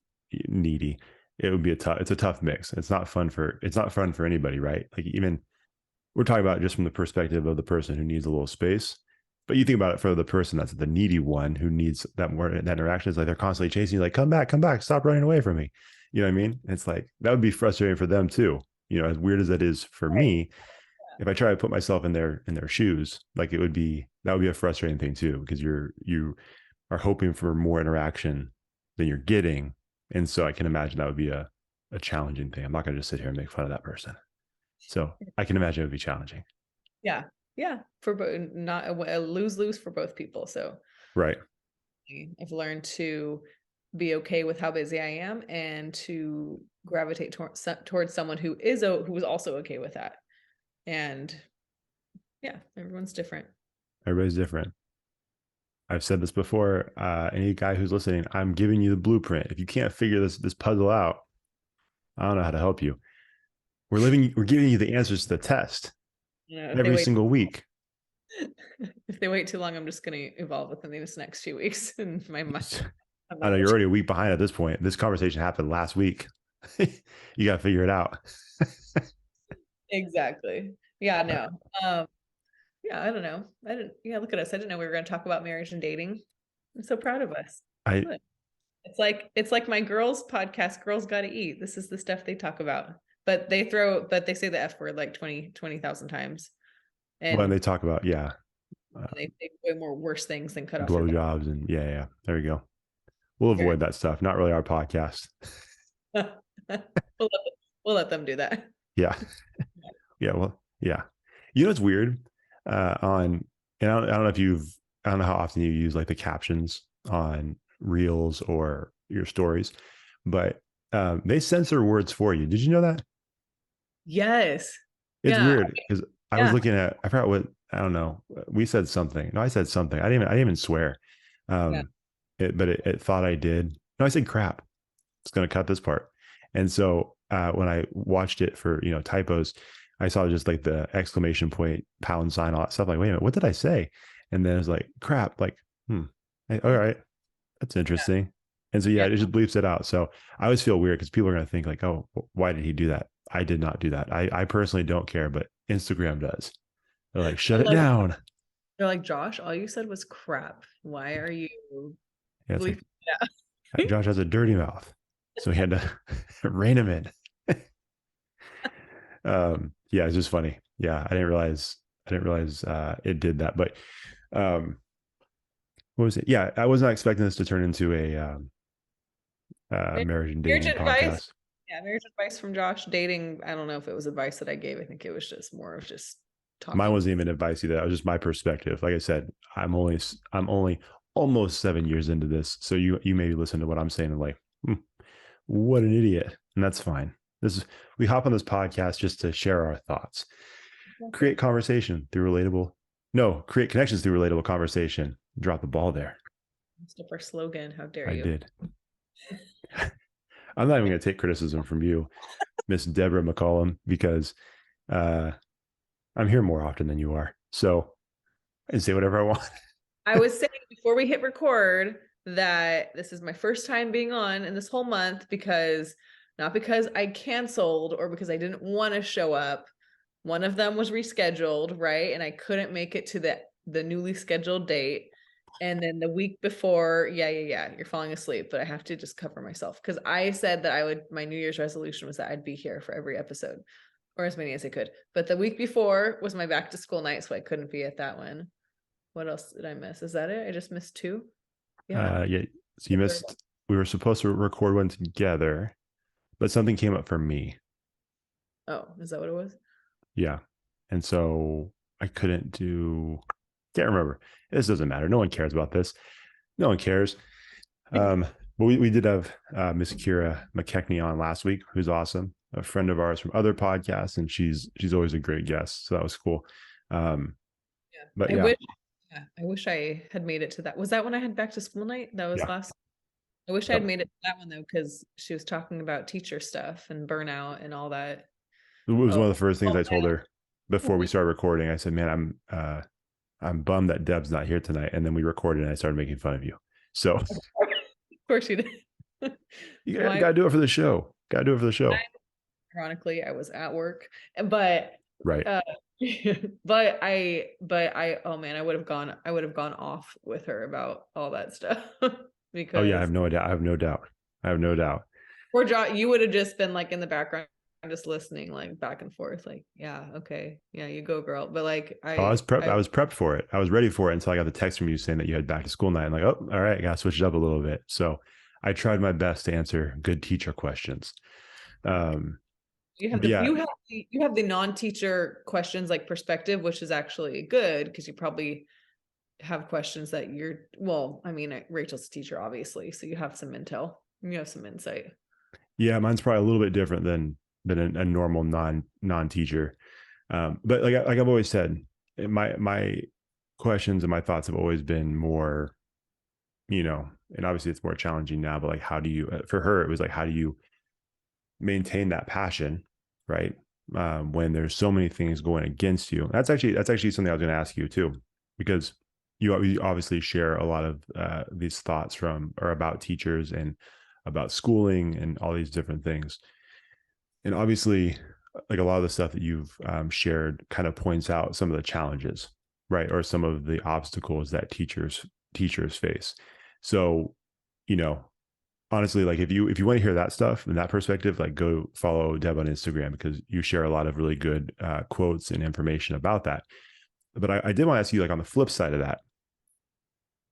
needy, it's a tough mix. It's not fun for anybody, right? Like even we're talking about just from the perspective of the person who needs a little space. But you think about it for the person that's the needy one who needs that interaction. It's like they're constantly chasing you, like, come back, stop running away from me. You know what I mean? It's like that would be frustrating for them too. As weird as that is for me, if I try to put myself in their shoes, like that would be a frustrating thing too, because you are hoping for more interaction than you're getting. And so I can imagine that would be a challenging thing. I'm not gonna just sit here and make fun of that person. So I can imagine it would be challenging. Yeah. Yeah. For not a lose-lose for both people. So Right. I've learned to be okay with how busy I am and to gravitate towards someone who is also okay with that. And yeah, everyone's different. Everybody's different. I've said this before. Any guy who's listening, I'm giving you the blueprint. If you can't figure this puzzle out, I don't know how to help you. We're giving you the answers to the test If they every wait, single week. if they wait too long, I'm just going to evolve within these next few weeks. And my mind, I'm I not know going you're to. already a week behind at this point. This conversation happened last week. You got to figure it out. Exactly. Yeah. No. Um. Yeah. I don't know. I didn't. Yeah. Look at us. I didn't know we were going to talk about marriage and dating. I'm so proud of us. I Look. It's like my girls' podcast, Girls Gotta Eat. This is the stuff they talk about. But they say the F word like 20,000 times. when And they talk about uh, they say way more worse things than cut off your blowjobs and yeah, there you go. We'll finger. avoid that stuff. Not really our podcast. we'll, let them, we'll let them do that. Yeah, yeah. Well, yeah. It's weird. On and I don't know if I don't know how often you use like the captions on reels or your stories, but they censor words for you. Did you know that? Yes. It's Yeah. weird because I was Yeah. looking at, I forgot what, I don't know. We said something. No, I said something. I didn't even swear. Yeah. Um, but it thought I did. No, I said crap. It's going to cut this part. And so when I watched it for, typos, I saw just like the exclamation point, pound sign, all that stuff. Like, wait a minute, what did I say? And then it was like, crap, like, all right, that's interesting. And so, yeah, Yeah. it just bleeps it out. So I always feel weird because people are going to think like, oh, why did he do that? I did not do that. I personally don't care, but Instagram does. They're like, I shut it love it. down. They're like, Josh, all you said was crap. Why are you Yeah, it's like bleeping it Josh has a dirty mouth. So he had to rein him in. Yeah, it's just funny. Yeah, I didn't realize it did that. But um what was it? Yeah, I was not expecting this to turn into a out? marriage and Marriage dating advice. podcast. Yeah, marriage advice from Josh. Dating, I don't know if it was advice that I gave. I think it was just more of just Mine talking. wasn't even advice either. That was just my perspective. Like I said, I'm only almost 7 years into this. So you maybe listen to what I'm saying and like, what an idiot. And that's fine. We hop on this podcast just to share our thoughts, Exactly. create conversation through relatable, no, create connections through relatable conversation. Drop the ball there. Messed up our slogan. How dare I you? did. I'm not even going to take criticism from you, Miss Deborah McCollum, because uh, I'm here more often than you are. So I can say whatever I want. I was saying before we hit record that this is my first time being on in this whole month because not because I canceled or because I didn't want to show up. One of them was rescheduled, right? And I couldn't make it to the newly scheduled date. And then the week before, yeah, you're falling asleep, but I have to just cover myself because I said that I would, my New Year's resolution was that I'd be here for every episode or as many as I could. But the week before was my back to school night, so I couldn't be at that one. What else did I miss? Is that it? I just missed two. Yeah. Yeah. So you missed, we were supposed to record one together, but something came up for me. Oh, is that what it was? Yeah. And so I couldn't do, can't remember. This doesn't matter. No one cares about this. No one cares. But we did have Miss Kira McKechnie on last week, who's awesome, a friend of ours from other podcasts, and she's always a great guest. So that was cool. But I yeah, wish I wish I had made it to that. Was that when I had back to school night? That was yeah, last. I wish I had yep. made it to that one though, because she was talking about teacher stuff and burnout and all that. It was Oh, one of the first things oh I told her before we man. started recording. I said, "Man, I'm bummed that Deb's not here tonight." And then we recorded, and I started making fun of you. So Of course you did. you Why? got to do it for the show. Got to do it for the show. Ironically, I was at work, but Right. uh, oh man, I would have gone off with her about all that stuff Oh yeah, I because have no doubt. I have no doubt. I have no doubt. poor John, you would have just been like in the background, just listening, like back and forth, like, yeah, okay, yeah, you go, girl. But like, Oh, I was prepped. I I was prepped for it. I was ready for it until I got the text from you saying that you had back to school night. I'm like, oh, all right, I got to switch it up a little bit. So I tried my best to answer good teacher questions. Um, you have but yeah, you have the non-teacher questions like perspective, which is actually good because you probably have questions that you're, well, I mean, Rachel's a teacher, obviously, so you have some intel, you have some insight. yeah, mine's probably a little bit different than a normal non teacher. But like I've always said, my questions and my thoughts have always been more, and obviously it's more challenging now. But like, how do you? For her, it was like, how do you maintain that passion, right? When there's so many things going against you. That's actually something I was going to ask you too, because you obviously share a lot of these thoughts from or about teachers and about schooling and all these different things. And obviously, like a lot of the stuff that you've shared kind of points out some of the challenges, right, or some of the obstacles that teachers face. So, you know, honestly, like if you want to hear that stuff and that perspective, like go follow Deb on Instagram because you share a lot of really good quotes and information about that. But I did want to ask you, like on the flip side of that,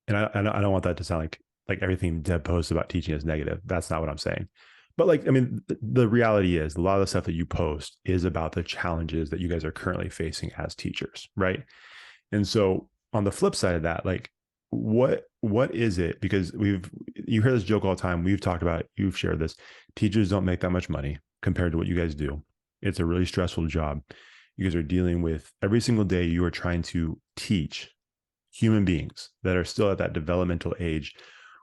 and I don't want that to sound like everything Deb posts about teaching is negative. That's not what I'm saying. But like, I mean, the reality is a lot of the stuff that you post is about the challenges that you guys are currently facing as teachers, right? And so on the flip side of that, like what is it? Because you hear this joke all the time. We've talked about it, you've shared this. Teachers don't make that much money compared to what you guys do. It's a really stressful job. You guys are dealing with every single day you are trying to teach human beings that are still at that developmental age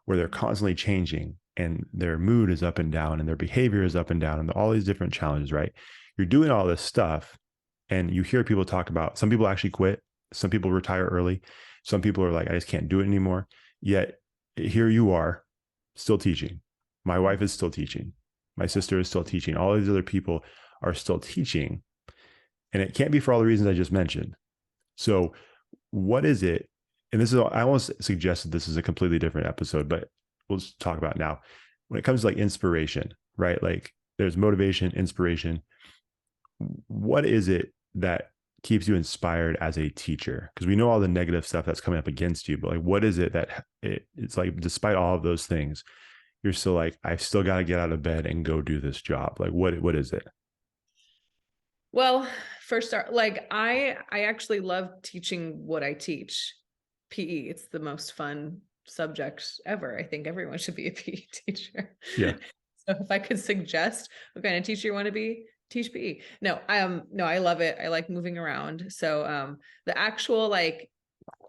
where they're constantly changing and their mood is up and down and their behavior is up and down and all these different challenges, right? You're doing all this stuff and you hear people talk about some people actually quit, some people retire early, some people are like, I just can't do it anymore. Yet here you are still teaching. My wife is still teaching. My sister is still teaching. All these other people are still teaching. And it can't be for all the reasons I just mentioned. So, what is it? And this is, I almost suggested this is a completely different episode, but we'll just talk about it now. When it comes to like inspiration, right? Like there's motivation, inspiration. What is it that keeps you inspired as a teacher? Because we know all the negative stuff that's coming up against you, but like, what is it that it's like, despite all of those things, you're still like, I've still got to get out of bed and go do this job. Like, what is it? Well, first start, like I actually love teaching what I teach. PE, it's the most fun subject ever. I think everyone should be a PE teacher. Yeah. So if I could suggest what kind of teacher you want to be, teach PE. No, no, I love it. I like moving around. So the actual like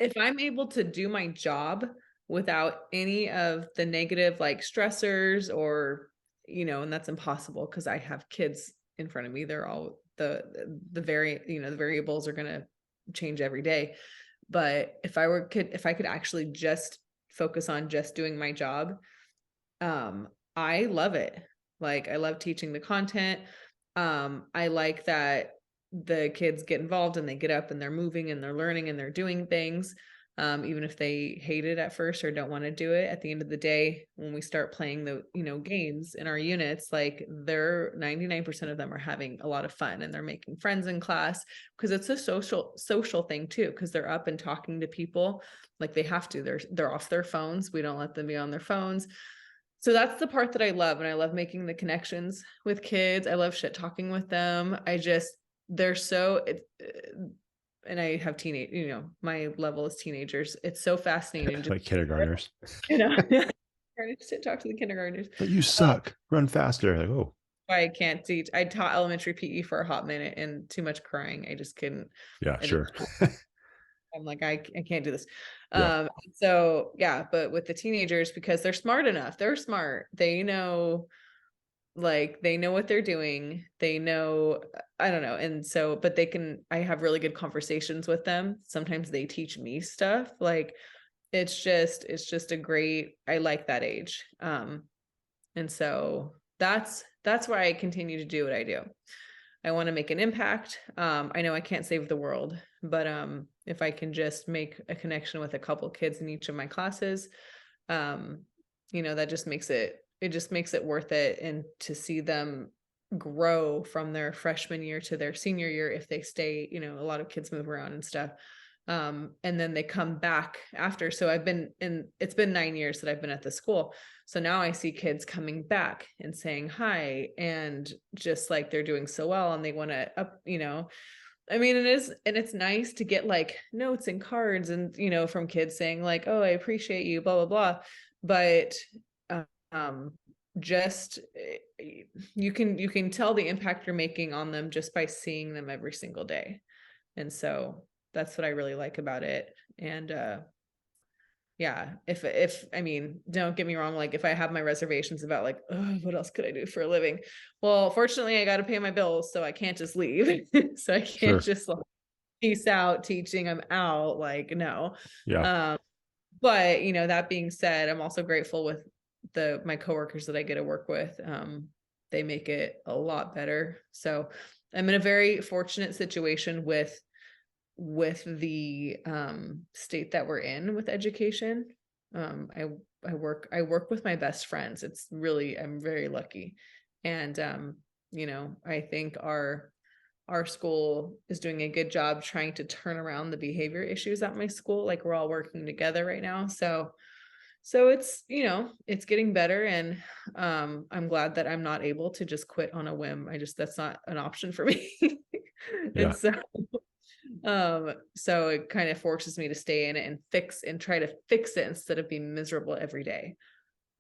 if I'm able to do my job without any of the negative like stressors or, and that's impossible because I have kids in front of me. They're all the the variables are going to change every day. But if I could actually just focus on just doing my job, I love it. Like I love teaching the content. I like that the kids get involved and they get up and they're moving and they're learning and they're doing things. Even if they hate it at first or don't want to do it, at the end of the day, when we start playing the, games in our units, like they're 99% of them are having a lot of fun and they're making friends in class because it's a social thing too, because they're up and talking to people like they have to. They're off their phones. We don't let them be on their phones. So that's the part that I love. And I love making the connections with kids. I love shit talking with them. They're so, and I have my level is teenagers. It's so fascinating. Like kindergartners. Shit talk to the kindergartners. But you suck. Run faster. Like, oh. I can't teach. I taught elementary PE for a hot minute and too much crying. I just couldn't. Yeah, sure. I'm like, I can't do this. Yeah. So yeah, but with the teenagers, because they're smart enough, they're smart. They know, like, they know what they're doing. They know, I don't know. And so, but I have really good conversations with them. Sometimes they teach me stuff. Like, it's just I like that age. And so that's why I continue to do what I do. I want to make an impact. I know I can't save the world, but if I can just make a connection with a couple kids in each of my classes, that just makes it worth it. And to see them grow from their freshman year to their senior year, if they stay, a lot of kids move around and stuff. And then they come back after. So it's been 9 years that I've been at the school. So now I see kids coming back and saying hi, and just like they're doing so well and they want to up, I mean, it's nice to get like notes and cards and, from kids saying like, oh, I appreciate you, blah, blah, blah. But, just you can tell the impact you're making on them just by seeing them every single day. And so that's what I really like about it. And, yeah, if I mean, don't get me wrong, like if I have my reservations about like, oh, what else could I do for a living? Well, fortunately I got to pay my bills, so I can't just leave. So I can't just like peace out teaching, I'm out, like, no. Yeah. But that being said, I'm also grateful with my coworkers that I get to work with. They make it a lot better. So I'm in a very fortunate situation with the state that we're in with education. I work with my best friends. I'm very lucky. And I think our school is doing a good job trying to turn around the behavior issues at my school. Like we're all working together right now. So it's, it's getting better. And I'm glad that I'm not able to just quit on a whim. That's not an option for me. Yeah. And so it kind of forces me to stay in it and try to fix it instead of being miserable every day.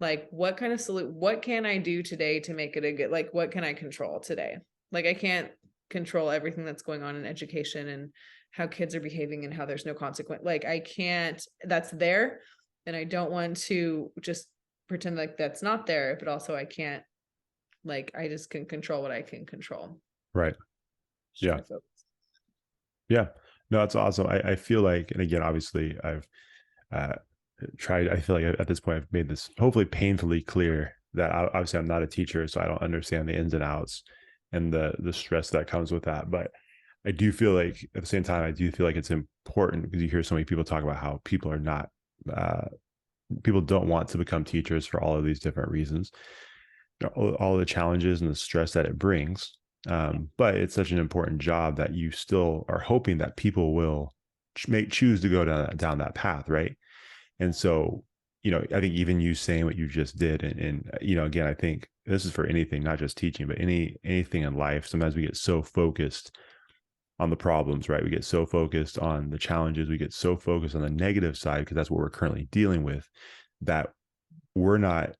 Like, what can I do today to make it a good, like, what can I control today? Like, I can't control everything that's going on in education and how kids are behaving and how there's no consequence. Like, I can't, that's there. And I don't want to just pretend like that's not there, but also I can't, like, I just can control what I can control. Right. Yeah. Yeah. No, that's awesome. I feel like, and again, obviously I've tried, I feel like at this point I've made this hopefully painfully clear that obviously I'm not a teacher, so I don't understand the ins and outs and the stress that comes with that. But I do feel like at the same time, I do feel like it's important because you hear so many people talk about how people are not, people don't want to become teachers for all of these different reasons, all the challenges and the stress that it brings. But it's such an important job that you still are hoping that people will choose to go down that path, right? And so, I think even you saying what you just did, and again, I think this is for anything, not just teaching, but anything in life. Sometimes we get so focused on the problems, right? We get so focused on the challenges, we get so focused on the negative side because that's what we're currently dealing with, that we're not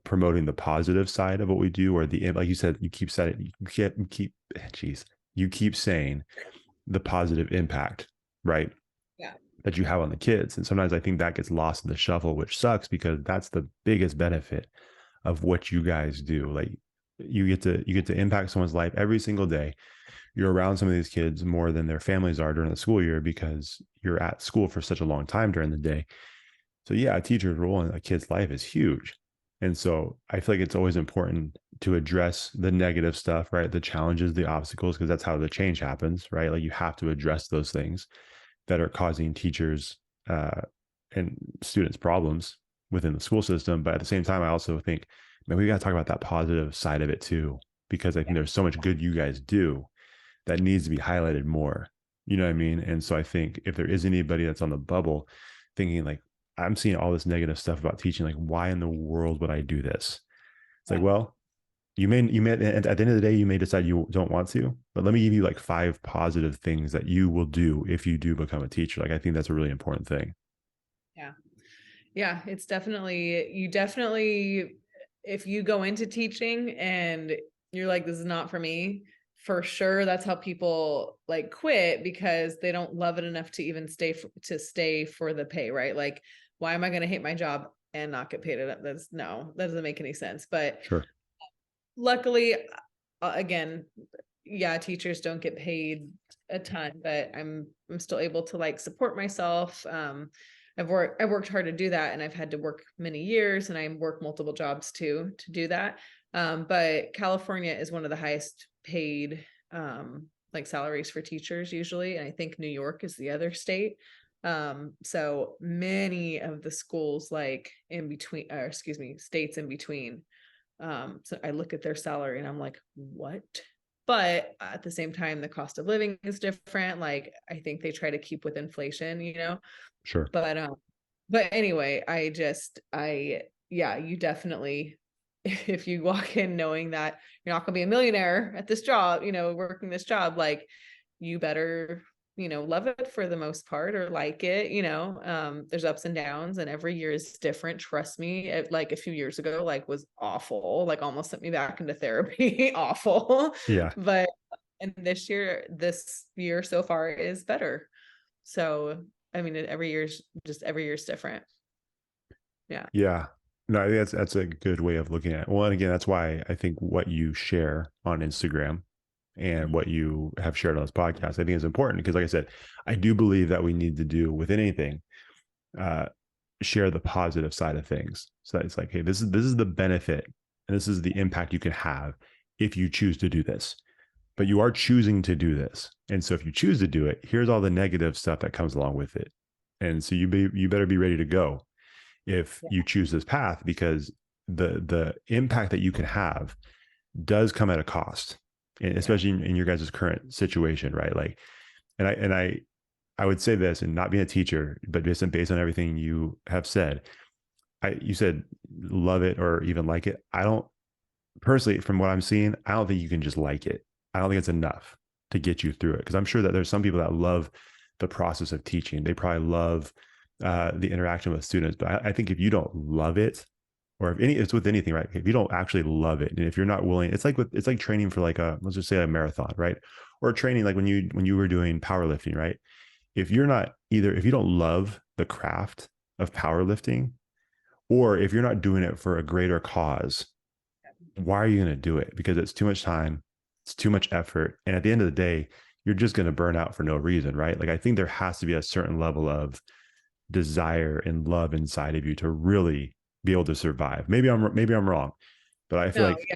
promoting the positive side of what we do, or the, like you said, you keep saying, you keep saying the positive impact, right? Yeah. That you have on the kids. And sometimes I think that gets lost in the shuffle, which sucks because that's the biggest benefit of what you guys do. Like you get to impact someone's life every single day. You're around some of these kids more than their families are during the school year because you're at school for such a long time during the day. So yeah, a teacher's role in a kid's life is huge. And so I feel like it's always important to address the negative stuff, right? The challenges, the obstacles, because that's how the change happens, right? Like you have to address those things that are causing teachers uh, and students problems within the school system. But at the same time, I also think, man, we got to talk about that positive side of it too, because I think there's so much good you guys do that needs to be highlighted more. You know what I mean? And so I think if there is anybody that's on the bubble thinking like, I'm seeing all this negative stuff about teaching, like, why in the world would I do this? It's like, Yeah. well, you may at the end of the day, you may decide you don't want to, but let me give you like 5 positive things that you will do if you do become a teacher. Like, I think that's a really important thing. Yeah. Yeah, it's definitely, you definitely, if you go into teaching and you're like, this is not for me, for sure, that's how people like quit because they don't love it enough to even stay for the pay, right? Like, why am I going to hate my job and not get paid? That's no, that doesn't make any sense. But Sure. luckily, again, yeah, teachers don't get paid a ton, but I'm still able to like support myself. I've worked hard to do that, and I've had to work many years, and I work multiple jobs too to do that. But California is one of the highest paid like salaries for teachers usually, and I think New York is the other state. So many of the schools like in between, or excuse me, states in between, so I look at their salary and I'm like, what? But at the same time, the cost of living is different. Like I think they try to keep with inflation, Sure. but but anyway, yeah, you definitely, if you walk in knowing that you're not gonna be a millionaire at this job, working this job, like you better, love it for the most part or like it, there's ups and downs and every year is different. Trust me, like a few years ago, like was awful, like almost sent me back into therapy, awful. Yeah. But and this year so far is better. So, I mean, every year's different. Yeah. Yeah. No, I think that's a good way of looking at it. Well, and again, that's why I think what you share on Instagram and what you have shared on this podcast, I think is important because, like I said, I do believe that we need to do with anything, uh, share the positive side of things. So that it's like, hey, this is the benefit and this is the impact you can have if you choose to do this. But you are choosing to do this, and so if you choose to do it, here's all the negative stuff that comes along with it. And so you better be ready to go if Yeah. you choose this path because the impact that you can have does come at a cost, and Yeah. especially in your guys' current situation, right? Like, and I would say this, and not being a teacher, but just based on everything you have said, you said love it or even like it. I don't personally, from what I'm seeing, I don't think you can just like it. I don't think it's enough to get you through it because I'm sure that there's some people that love the process of teaching. They probably love the interaction with students. But I think if you don't love it, or if it's with anything, right? If you don't actually love it, and if you're not willing, it's like training for like let's just say a marathon, right? Or training like when you were doing powerlifting, right? If you don't love the craft of powerlifting, or if you're not doing it for a greater cause, why are you going to do it? Because it's too much time, it's too much effort, and at the end of the day, you're just going to burn out for no reason, right? Like I think there has to be a certain level of desire and love inside of you to really be able to survive. Maybe I'm wrong, but I feel No, like yeah,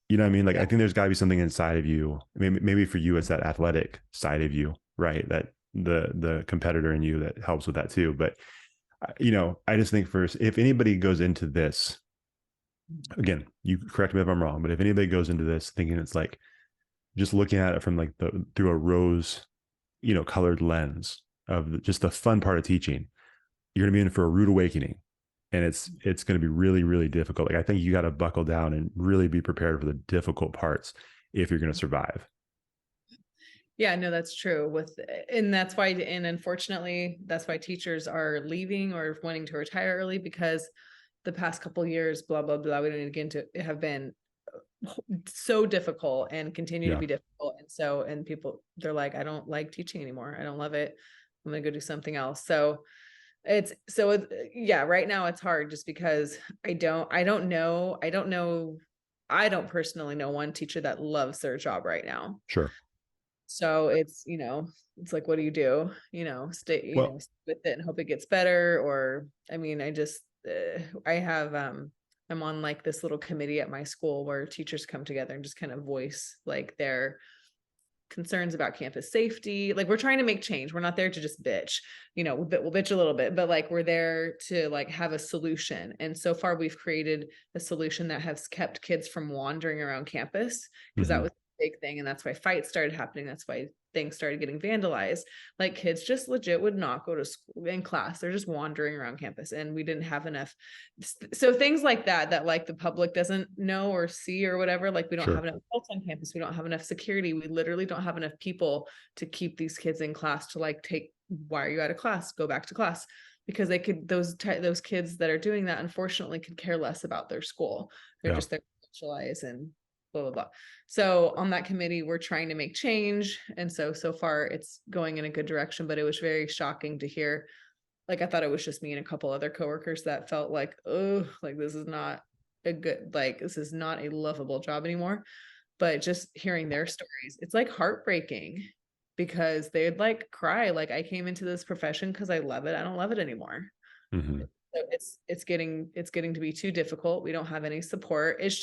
you know what I mean. Like I yeah. think there's got to be something inside of you. Maybe for you, it's that athletic side of you, right? That the competitor in you that helps with that too. But I just think first, if anybody goes into this, again, you correct me if I'm wrong, but if anybody goes into this thinking it's like just looking at it from like through a rose, colored lens of just the fun part of teaching, you're going to be in for a rude awakening, and it's going to be really, really difficult. Like I think you got to buckle down and really be prepared for the difficult parts if you're going to survive. Yeah, no, that's true and that's why, and unfortunately, that's why teachers are leaving or wanting to retire early, because the past couple years, blah, blah, blah, we don't need to get into it, have been so difficult and continue to Yeah, be difficult. And so, and people, they're like, I don't like teaching anymore. I don't love it. I'm gonna go do something else. So yeah, right now it's hard just because I don't personally know one teacher that loves their job right now. sure. So it's like, what do? Stay, Well, stick with it and hope it gets better. Or, I mean, I have, I'm on like this little committee at my school where teachers come together and just kind of voice like their concerns about campus safety. Like, we're trying to make change. We're not there to just bitch, we'll bitch a little bit, but like, we're there to like have a solution. And so far we've created a solution that has kept kids from wandering around campus, because that mhm, was a big thing. And that's why fights started happening. That's why things started getting vandalized. Like, kids just legit would not go to school in class. They're just wandering around campus, and we didn't have enough. So things like that like the public doesn't know or see or whatever, like we don't have sure. enough adults on campus, we don't have enough security, we literally don't have enough people to keep these kids in class, to like take, why are you out of class, go back to class, because they could, those kids that are doing that unfortunately could care less about their school. They're Yeah. just there to socialize and blah blah blah. So on that committee, we're trying to make change, and so far it's going in a good direction, but it was very shocking to hear. Like, I thought it was just me and a couple other coworkers that felt like, oh, like this is not this is not a lovable job anymore. But just hearing their stories, it's like heartbreaking, because they'd like cry, like, I came into this profession because I love it. I don't love it anymore. Mhm. So it's getting to be too difficult. We don't have any support. It's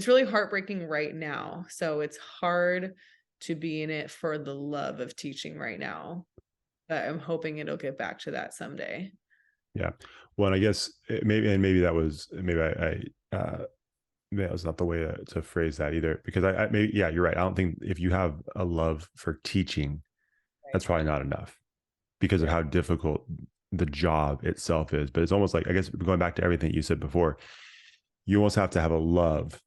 really heartbreaking right now. So it's hard to be in it for the love of teaching right now. But I'm hoping it'll get back to that someday. Yeah. Well, and I guess maybe that was maybe that was not the way to phrase that either. Because I maybe, yeah, you're right. I don't think if you have a love for teaching, Right. that's probably not enough because of Right. how difficult the job itself is. But it's almost like, I guess, going back to everything you said before, you almost have to have a love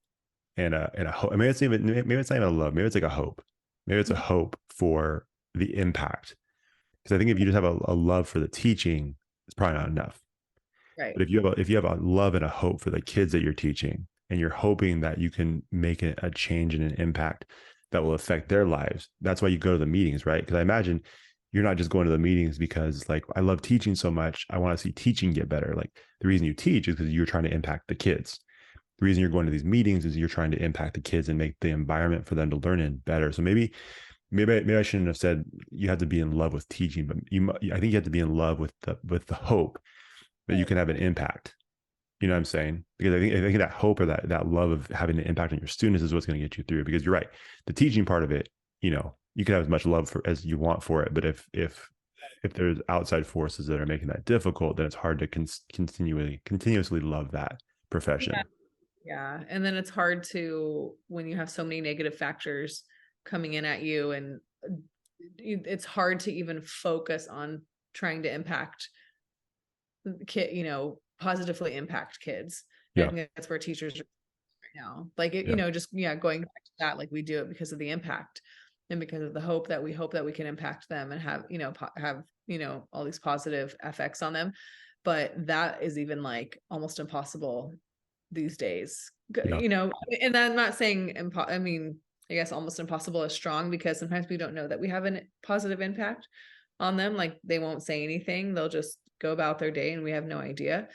and a hope. Maybe it's not even a love. Maybe it's like a hope. Maybe it's a Mhm. hope for the impact. Because I think if you just have a love for the teaching, it's probably not enough. Right. But if you have a love and a hope for the kids that you're teaching, and you're hoping that you can make a change and an impact that will affect their lives, that's why you go to the meetings, right? Because I imagine you're not just going to the meetings because, like, I love teaching so much, I want to see teaching get better. Like, the reason you teach is because you're trying to impact the kids. The reason you're going to these meetings is you're trying to impact the kids and make the environment for them to learn in better. So maybe I shouldn't have said you have to be in love with teaching, but I think you have to be in love with the hope that you Right. can have an impact. You know what I'm saying? Because I think that hope or that love of having an impact on your students is what's going to get you through. Because you're right, the teaching part of it, you can have as much love for as you want for it, but if there's outside forces that are making that difficult, then it's hard to continuously love that Yeah. profession. Yeah. And then it's hard to, when you have so many negative factors coming in at you, and it's hard to even focus on trying to impact kid, positively impact kids. And I Yeah, think that's where teachers are right now. Like it, yeah, just, yeah, going back to that, like we do it because of the impact, and because of the hope that we can impact them and have, have, all these positive effects on them. But that is even like almost impossible these days. yeah. And I'm not saying I mean, I guess almost impossible is strong, because sometimes we don't know that we have a positive impact on them. Like, they won't say anything, they'll just go about their day and we have no idea.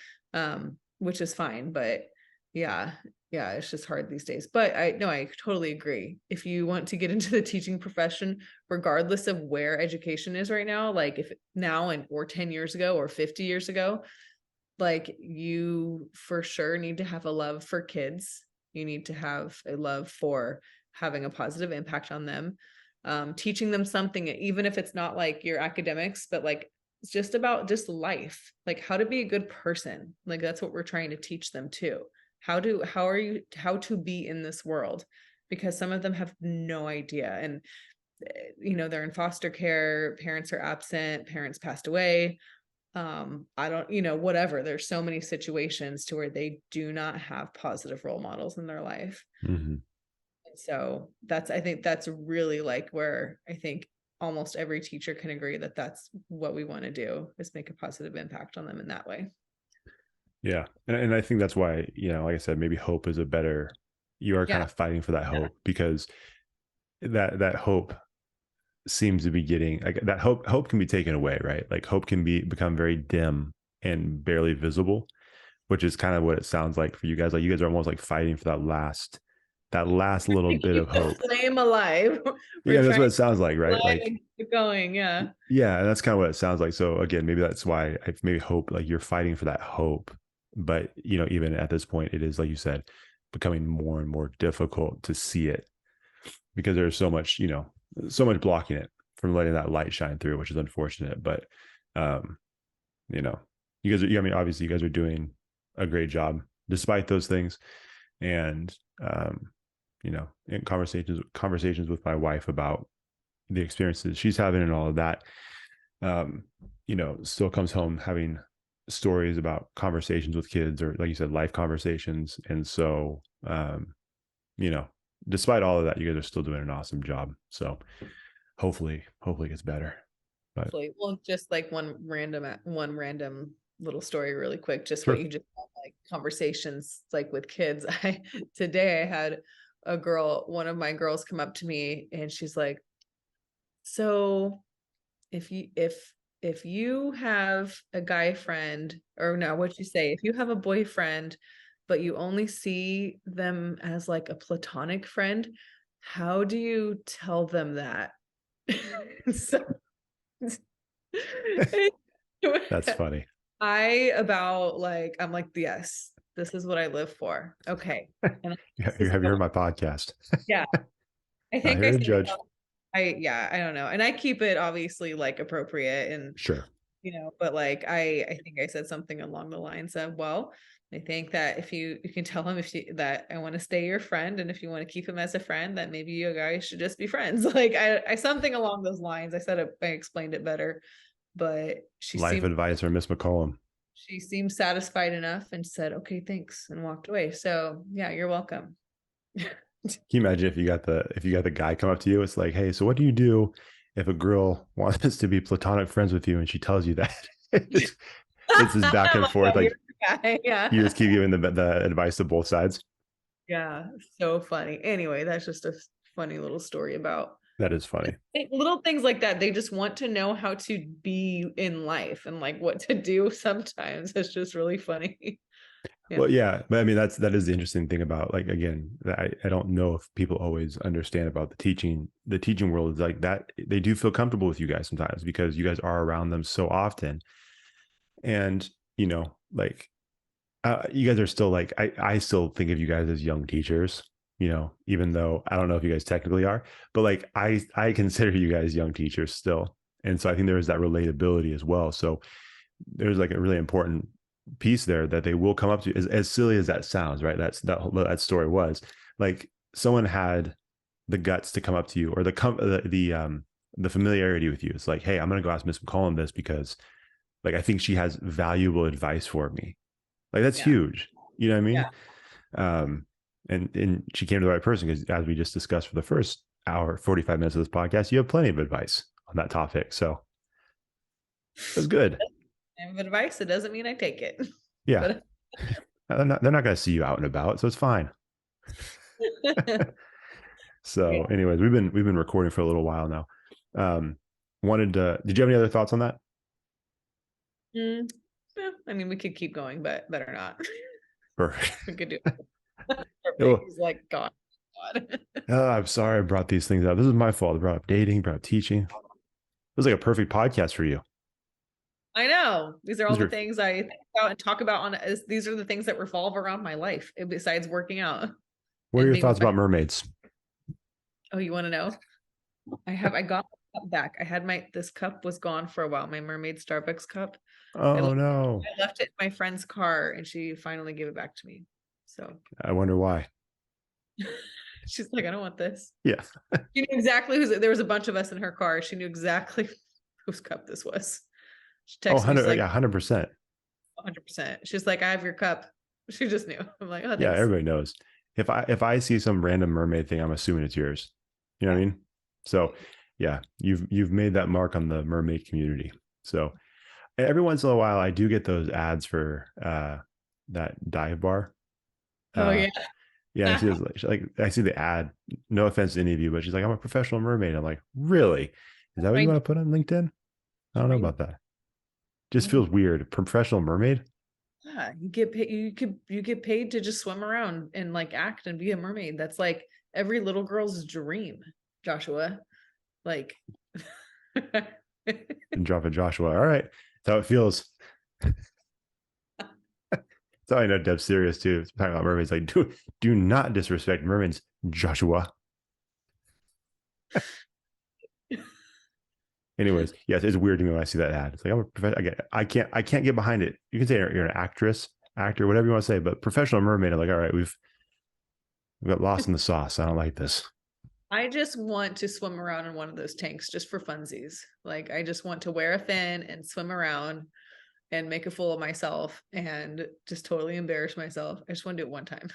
Which is fine, but yeah, yeah, it's just hard these days. But I totally agree. If you want to get into the teaching profession, regardless of where education is right now, like if now and or 10 years ago or 50 years ago, like, you for sure need to have a love for kids. You need to have a love for having a positive impact on them, teaching them something, even if it's not like your academics, but like it's just about just life, like how to be a good person. Like, that's what we're trying to teach them too. How to be in this world, because some of them have no idea. And they're in foster care, parents are absent, parents passed away, I don't, whatever, there's so many situations to where they do not have positive role models in their life. Hmm. And so I think that's really like where I think almost every teacher can agree that that's what we want to do, is make a positive impact on them in that way. Yeah. And I think that's why, like I said, maybe hope is a better, you are kind Yeah. of fighting for that Yeah. hope, because that hope seems to be getting, like, that hope can be taken away, right? Like hope can become very dim and barely visible, which is kind of what it sounds like for you guys. Like you guys are almost like fighting for that last little bit Keep of the hope. flame alive. We're Yeah, that's trying what to it sounds like, right? light Like, and keep going. Yeah. yeah, and that's kind of what it sounds like. So again, maybe that's why I maybe hope, like you're fighting for that hope, but even at this point, it is, like you said, becoming more and more difficult to see it, because there's so much blocking it from letting that light shine through, which is unfortunate. But um, you know, you guys are, I mean, obviously you guys are doing a great job despite those things. And in conversations with my wife about the experiences she's having and all of that, um, still comes home having stories about conversations with kids, or like you said, life conversations. And so, you know, despite all of that, you guys are still doing an awesome job. So hopefully it gets better. But Hopefully. Well, just like one random little story really quick, just what sure. you just said, like conversations like with kids. Today I had one of my girls come up to me and she's like, so if you have a guy friend, or no, what'd you say? If you have a boyfriend, but you only see them as like a platonic friend, how do you tell them that? So That's funny. I'm like, yes, this is what I live for. Okay. And this You is have you how, heard my podcast? yeah, I Not think here I to said, judge. yeah, I don't know. And I keep it obviously like appropriate and, Sure. but like, I think I said something along the lines of, well, I think that if you can tell him that I want to stay your friend, and if you want to keep him as a friend, that maybe you guys should just be friends. Like I something along those lines. I explained it better, but Life advice from Miss McCollum. she seemed satisfied enough and said, okay, thanks, and walked away. So yeah, you're welcome. Can you imagine if you got the guy come up to you? It's like, hey, so what do you do if a girl wants us to be platonic friends with you and she tells you that? It's this back I'm and like, forth. oh, you're Like the guy. you just Yeah. keep giving the advice to both sides. Yeah. So funny. Anyway, that's just a funny little story about That is funny. little things like that. They just want to know how to be in life and like what to do sometimes. It's just really funny. Yeah. Well, yeah, but I mean that is the interesting thing about, like, again, I don't know if people always understand about the teaching world, is like that they do feel comfortable with you guys sometimes because you guys are around them so often. And like, you guys are still, like, I still think of you guys as young teachers, even though I don't know if you guys technically are, but like I consider you guys young teachers still. And so I think there is that relatability as well. So there's like a really important piece there that they will come up to, as silly as that sounds, right? That story was like, someone had the guts to come up to you, or the familiarity with you. It's like, hey, I'm gonna go ask Miss McCollum this because, like, I think she has valuable advice for me. Like, that's Yeah. huge. You know what I Yeah. mean? um and she came to the right person, because as we just discussed for the first hour 45 minutes of this podcast, you have plenty of advice on that topic. So that's good. I have advice. It doesn't mean I take it. Yeah. But They're not going to see you out and about, so it's fine. So, yeah. anyways, we've been recording for a little while now. Um, did you have any other thoughts on that? Mm, I mean, we could keep going, but better not. Perfect. We could do it. Oh, He's like, God. God. I'm sorry I brought these things up. This is my fault. I brought up dating, brought up teaching. It was like a perfect podcast for you. I know. These are all These the are things I think about and talk about these are the things that revolve around my life, besides working out What are and your being thoughts with my. about mermaids? Oh, you want to know? I got my cup back. This cup was gone for a while. My mermaid Starbucks cup. I Oh left, no. I left it in my friend's car and she finally gave it back to me. So I wonder why. she's like, I don't want this. Yeah. She knew exactly there was a bunch of us in her car. She knew exactly whose cup this was. She Oh, texted me, she's 100, like, yeah, 100%. 100%. She's like, I have your cup. She just knew. I'm like, oh, Yeah, thanks. everybody knows. If I see some random mermaid thing, I'm assuming it's yours. You know what I Yeah. mean? So Yeah, you've made that mark on the mermaid community. So every once in a while, I do get those ads for that dive bar. Oh Uh, yeah. yeah, I see this, like I see the ad. No offense to any of you, but she's like, "I'm a professional mermaid." I'm like, "Really? Is that what you Trying want to put on LinkedIn?" I don't know trying about that. Just yeah. feels weird. Professional mermaid. Yeah, you get paid you get paid to just swim around and like act and be a mermaid. That's like every little girl's dream, Joshua. Like And drop a Joshua. All right, that's how it feels. That's how I know Deb's serious too. Talking about mermaids, like do not disrespect mermaids, Joshua. Anyways, yes, it's weird to me when I see that ad. It's like I'm a I can't get behind it. You can say you're an actress, actor, whatever you want to say, but professional mermaid. I'm like, all right, we've got lost in the sauce. I don't like this. I just want to swim around in one of those tanks just for funsies. Like I just want to wear a fin and swim around and make a fool of myself and just totally embarrass myself. I just want to do it one time.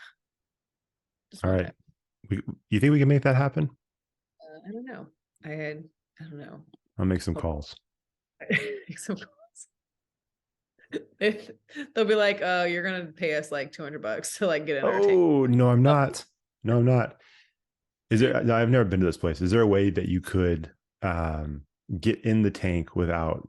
Just All one right, time. you think we can make that happen? I don't know. I don't know. I'll make some I'll calls. make some calls. They'll be like, "Oh, you're gonna pay us like $200 to like get in our tank." Oh no, I'm Oh, not. No, I'm not. Is there? No, I've never been to this place. Is there a way that you could get in the tank without?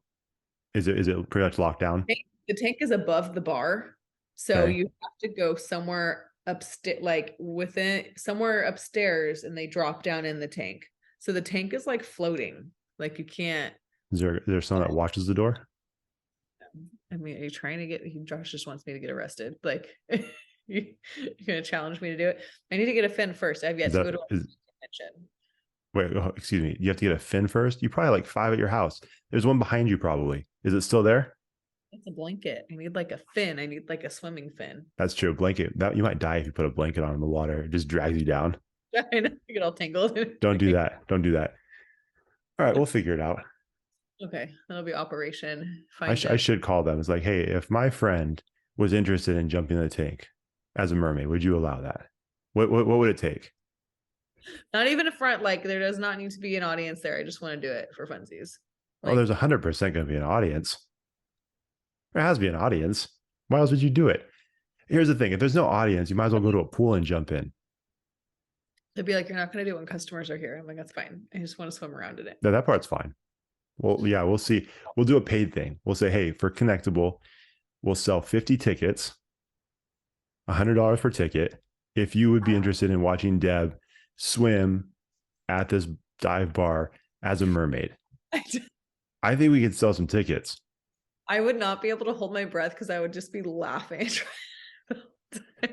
Is it pretty much locked down? the tank is above the bar, so Okay, you have to go somewhere upstairs, like within somewhere upstairs, and they drop down in the tank. So the tank is like floating. Like you can't. is there someone that watches the door? I mean, are you trying to get? Josh just wants me to get arrested. Like you're gonna challenge me to do it. I need to get a fin first. I've Is yet to that go to a is convention. wait? Oh, excuse me. You have to get a fin first. You probably like five at your house. There's one behind you probably. Is it still there? It's a blanket. I need like a fin. I need like a swimming fin. That's true. Blanket. That you might die if you put a blanket on in the water. It just drags you down. I know, I get all tangled. Don't do that. Don't do that. All right, we'll figure it out. Okay, that'll be Operation I, Find I Deb. should call them. It's like, hey, if my friend was interested in jumping in the tank as a mermaid, would you allow that? What would it take? Not even a front. Like there does not need to be an audience there. I just want to do it for funsies. Oh, there's Like 100% going to be an audience. There has to be an audience. Why else would you do it? Here's the thing: if there's no audience, you might as well go to a pool and jump in. they'd be like, "You're not going to do it when customers are here." I'm like, "That's fine. I just want to swim around in it." No, that part's fine. Well, yeah, we'll see. We'll do a paid thing. We'll say, hey, for Connectable, we'll sell 50 tickets, $100 per ticket. If you would be interested in watching Deb swim at this dive bar as a mermaid, I think we could sell some tickets. I would not be able to hold my breath because I would just be laughing.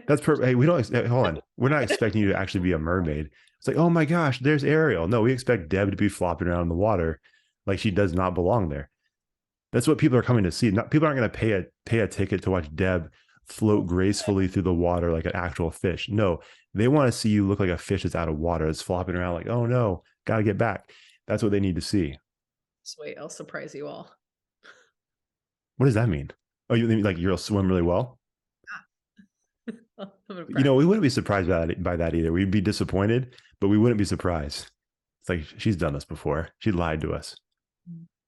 That's perfect. Hey, we don't hold on. We're not expecting you to actually be a mermaid. It's like, oh my gosh, there's Ariel. No, we expect Deb to be flopping around in the water like she does not belong there. That's what people are coming to see. Not people aren't going to pay a ticket to watch Deb float gracefully through the water like an actual fish. No, they want to see you look like a fish that's out of water, that's flopping around like, oh no, got to get back. That's what they need to see. Just wait, I'll surprise you all. What does that mean? Oh, you like you'll swim really well? I'm gonna You know, practice. we wouldn't be surprised by that either. We'd be disappointed, but we wouldn't be surprised. It's like she's done this before. She lied to us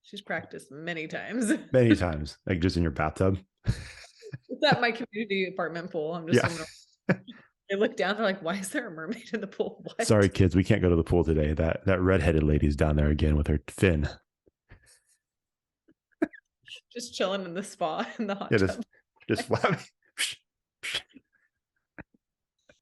She's practiced many times. many times, like just in your bathtub. It's at my community apartment pool. I'm just Yeah. swimming around. They look down, they're like, why is there a mermaid in the pool? Sorry, What? kids, we can't go to the pool today. That redheaded lady's down there again with her fin. Just chilling in the spa in the Yeah, hot just tub. just flapping.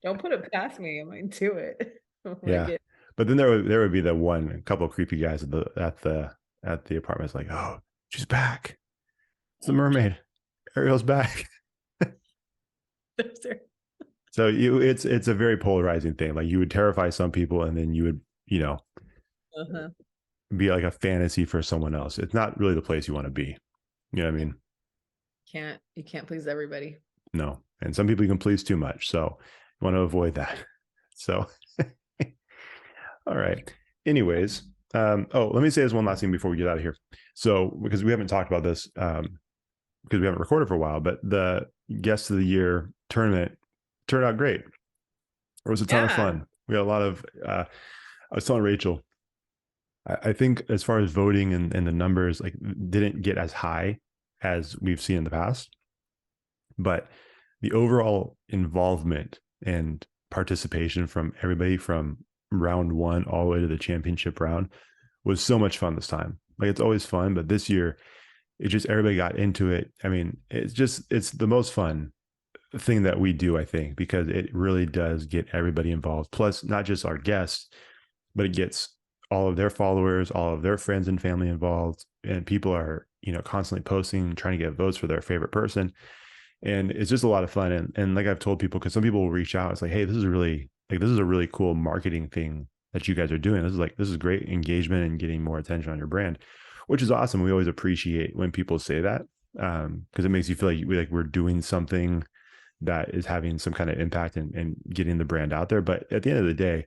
Don't put it past me. I might do it. Like Yeah, it. but then there would be the one a couple of creepy guys at the apartment. It's like, oh, she's back. It's the mermaid. Ariel's back. So it's a very polarizing thing. Like you would terrify some people, and then you would Uh-huh. be like a fantasy for someone else. It's not really the place you want to be. You know what I mean? You can't please everybody. No, and some people you can please too much. So you want to avoid that. So all right. Anyways, let me say this one last thing before we get out of here. So because we haven't talked about this because we haven't recorded for a while, but the guest of the year tournament turned out great. It was a ton of Yeah. fun. We had a lot of I was telling Rachel, I think as far as voting and the numbers, like didn't get as high as we've seen in the past, but the overall involvement and participation from everybody from round one all the way to the championship round was so much fun this time. Like it's always fun, but this year it just everybody got into it. I mean, it's the most fun thing that we do, I think, because it really does get everybody involved. Plus, not just our guests, but it gets all of their followers, all of their friends and family involved, and people are constantly posting, trying to get votes for their favorite person, and it's just a lot of fun. And like I've told people, because some people will reach out, it's like, hey, this is really like this is a really cool marketing thing that you guys are doing. This is great engagement and getting more attention on your brand, which is awesome. We always appreciate when people say that because it makes you feel like we're doing something that is having some kind of impact and getting the brand out there. But at the end of the day,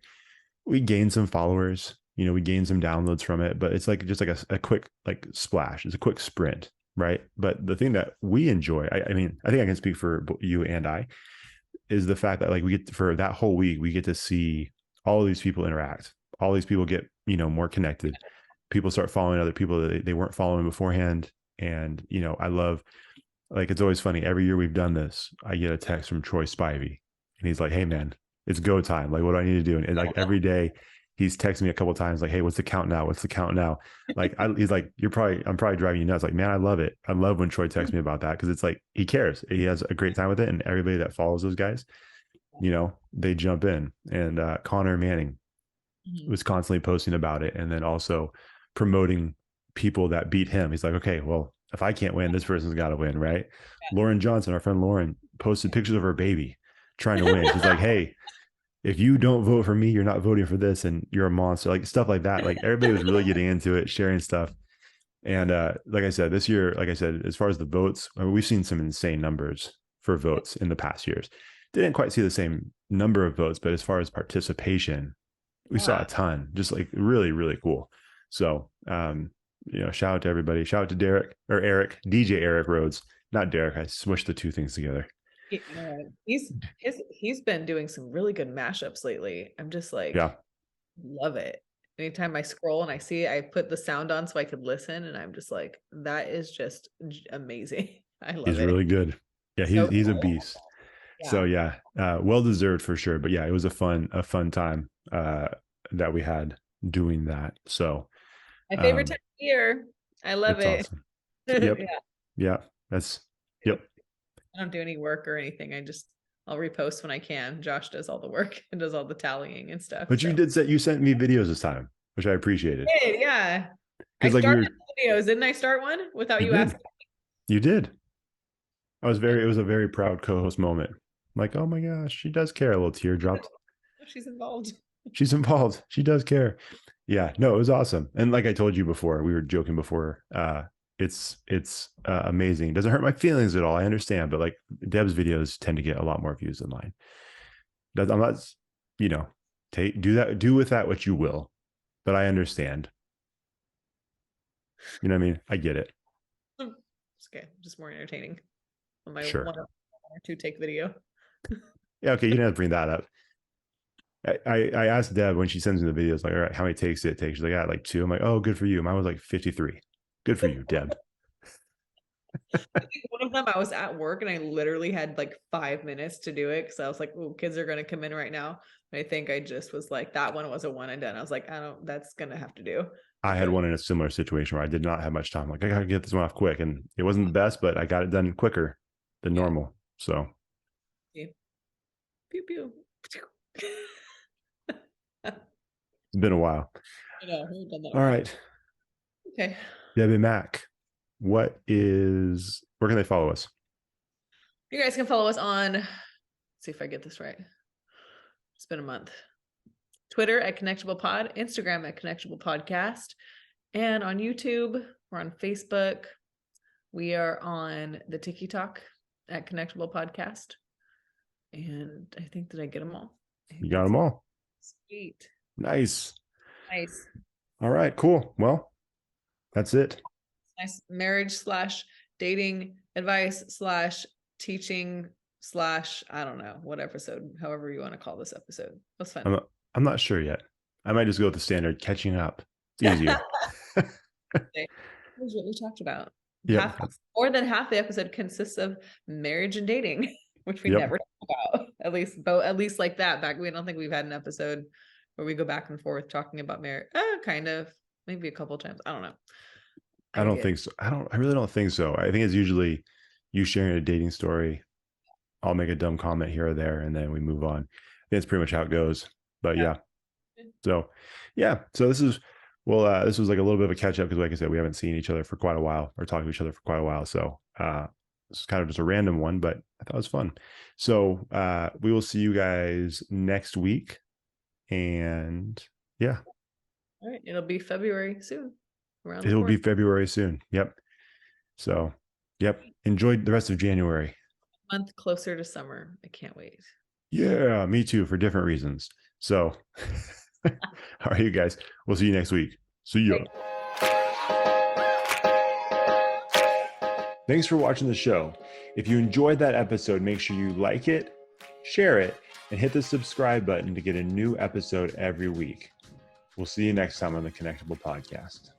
we gained some followers, we gained some downloads from it, but it's like just like a quick like splash. It's a quick sprint, right? But the thing that we enjoy, I mean, I think I can speak for you and I, is the fact that like we get for that whole week, we get to see all of these people interact. All these people get, more connected. People start following other people that they weren't following beforehand. And, I love, like, it's always funny. Every year we've done this, I get a text from Troy Spivey and he's like, hey man, it's go time. Like, what do I need to do? And like every day he's texting me a couple of times, like, hey, what's the count now? What's the count now? Like, he's like, I'm probably driving you nuts. Like, man, I love it. I love when Troy texts me about that. Cause it's like, he cares. He has a great time with it. And everybody that follows those guys, they jump in. And Connor Manning was constantly posting about it. And then also promoting people that beat him. He's like, okay, well, if I can't win, this person's got to win, right? Lauren Johnson, our friend Lauren, posted pictures of her baby trying to win. She's like, hey, if you don't vote for me, you're not voting for this, and you're a monster. Like stuff like that. Like everybody was really getting into it, sharing stuff. And like I said, this year, like I said, as far as the votes, I mean, we've seen some insane numbers for votes in the past years. Didn't quite see the same number of votes, but as far as participation, we saw a ton. Just like really, really cool. So shout out to everybody. Shout out to Derek or Eric, DJ Eric Rhodes, not Derek. I smushed the two things together. Yeah, he's been doing some really good mashups lately. I'm just like, Yeah, love it. Anytime I scroll and I see it, I put the sound on so I could listen, and I'm just like, that is just amazing. I love he's it. really good. Yeah, So he's a cool. beast. So Yeah. yeah, well deserved for sure. But yeah, it was a fun time that we had doing that. So My favorite time of year. I love it's it. awesome. Yeah. Yep. Yeah. That's yep. I don't do any work or anything. I'll repost when I can. Josh does all the work and does all the tallying and stuff. But you So did say you sent me videos this time, which I appreciated. hey, yeah. I Because like started videos. Didn't I start one without you you asking? did. You did. It was a very proud co-host moment. I'm like, oh my gosh, she does care. A little tear dropped. She's involved. She's involved. She does care. Yeah, no, it was awesome. And like I told you before, we were joking before. It's amazing. It doesn't hurt my feelings at all. I understand, but like Deb's videos tend to get a lot more views than mine. I'm not, do with that what you will, but I understand. You know what I mean? I get it. It's okay. Just more entertaining on my Sure. one or two take video. Yeah. Okay. You didn't have to bring that up. I asked Deb when she sends me the videos, like, all right, how many takes did it take? She's like, I got like 2. I'm like, oh, good for you. Mine was like 53. Good for you, Deb. I think one of them I was at work and I literally had like 5 minutes to do it because I was like, oh, kids are gonna come in right now. And I think I just was like, that one was a one and done. I was like, that's gonna have to do. I had one in a similar situation where I did not have much time. Like, I gotta get this one off quick. And it wasn't the best, but I got it done quicker than normal. So pew pew. it's been a while. I know, we've done that All right. Okay. Debbie Mack, where can they follow us? You guys can follow us on, let's see if I get this right. It's been a month. Twitter at Connectable Pod, Instagram at Connectable Podcast, and on YouTube, we're on Facebook. We are on the TikTok at Connectable Podcast. And I think that I get them all. You got them all. Sweet. Nice. Nice. All right, cool. Well, that's it. Nice marriage / dating advice / teaching / I don't know what episode, however you want to call this episode. That's fun. I'm not sure yet. I might just go with the standard catching up. It's easier. Here's what we talked about. Yep. More than half the episode consists of marriage and dating, which we Yep. never talk about. At least like that. Back, we don't think we've had an episode where we go back and forth talking about marriage. Kind of, maybe a couple times. I don't know. I don't think so. I really don't think so. I think it's usually you sharing a dating story. I'll make a dumb comment here or there, and then we move on. I think that's pretty much how it goes. But yeah. So this is this was like a little bit of a catch up because, like I said, we haven't seen each other for quite a while or talked to each other for quite a while. So this is kind of just a random one, but I thought it was fun. So we will see you guys next week. And yeah. All right. It'll be February soon. It'll be February soon. Yep. So, yep. Enjoy the rest of January. A month closer to summer. I can't wait. Yeah, me too, for different reasons. So, all right, you guys. We'll see you next week. See ya. Thanks for watching the show. If you enjoyed that episode, make sure you like it, share it, and hit the subscribe button to get a new episode every week. We'll see you next time on the Connectable podcast.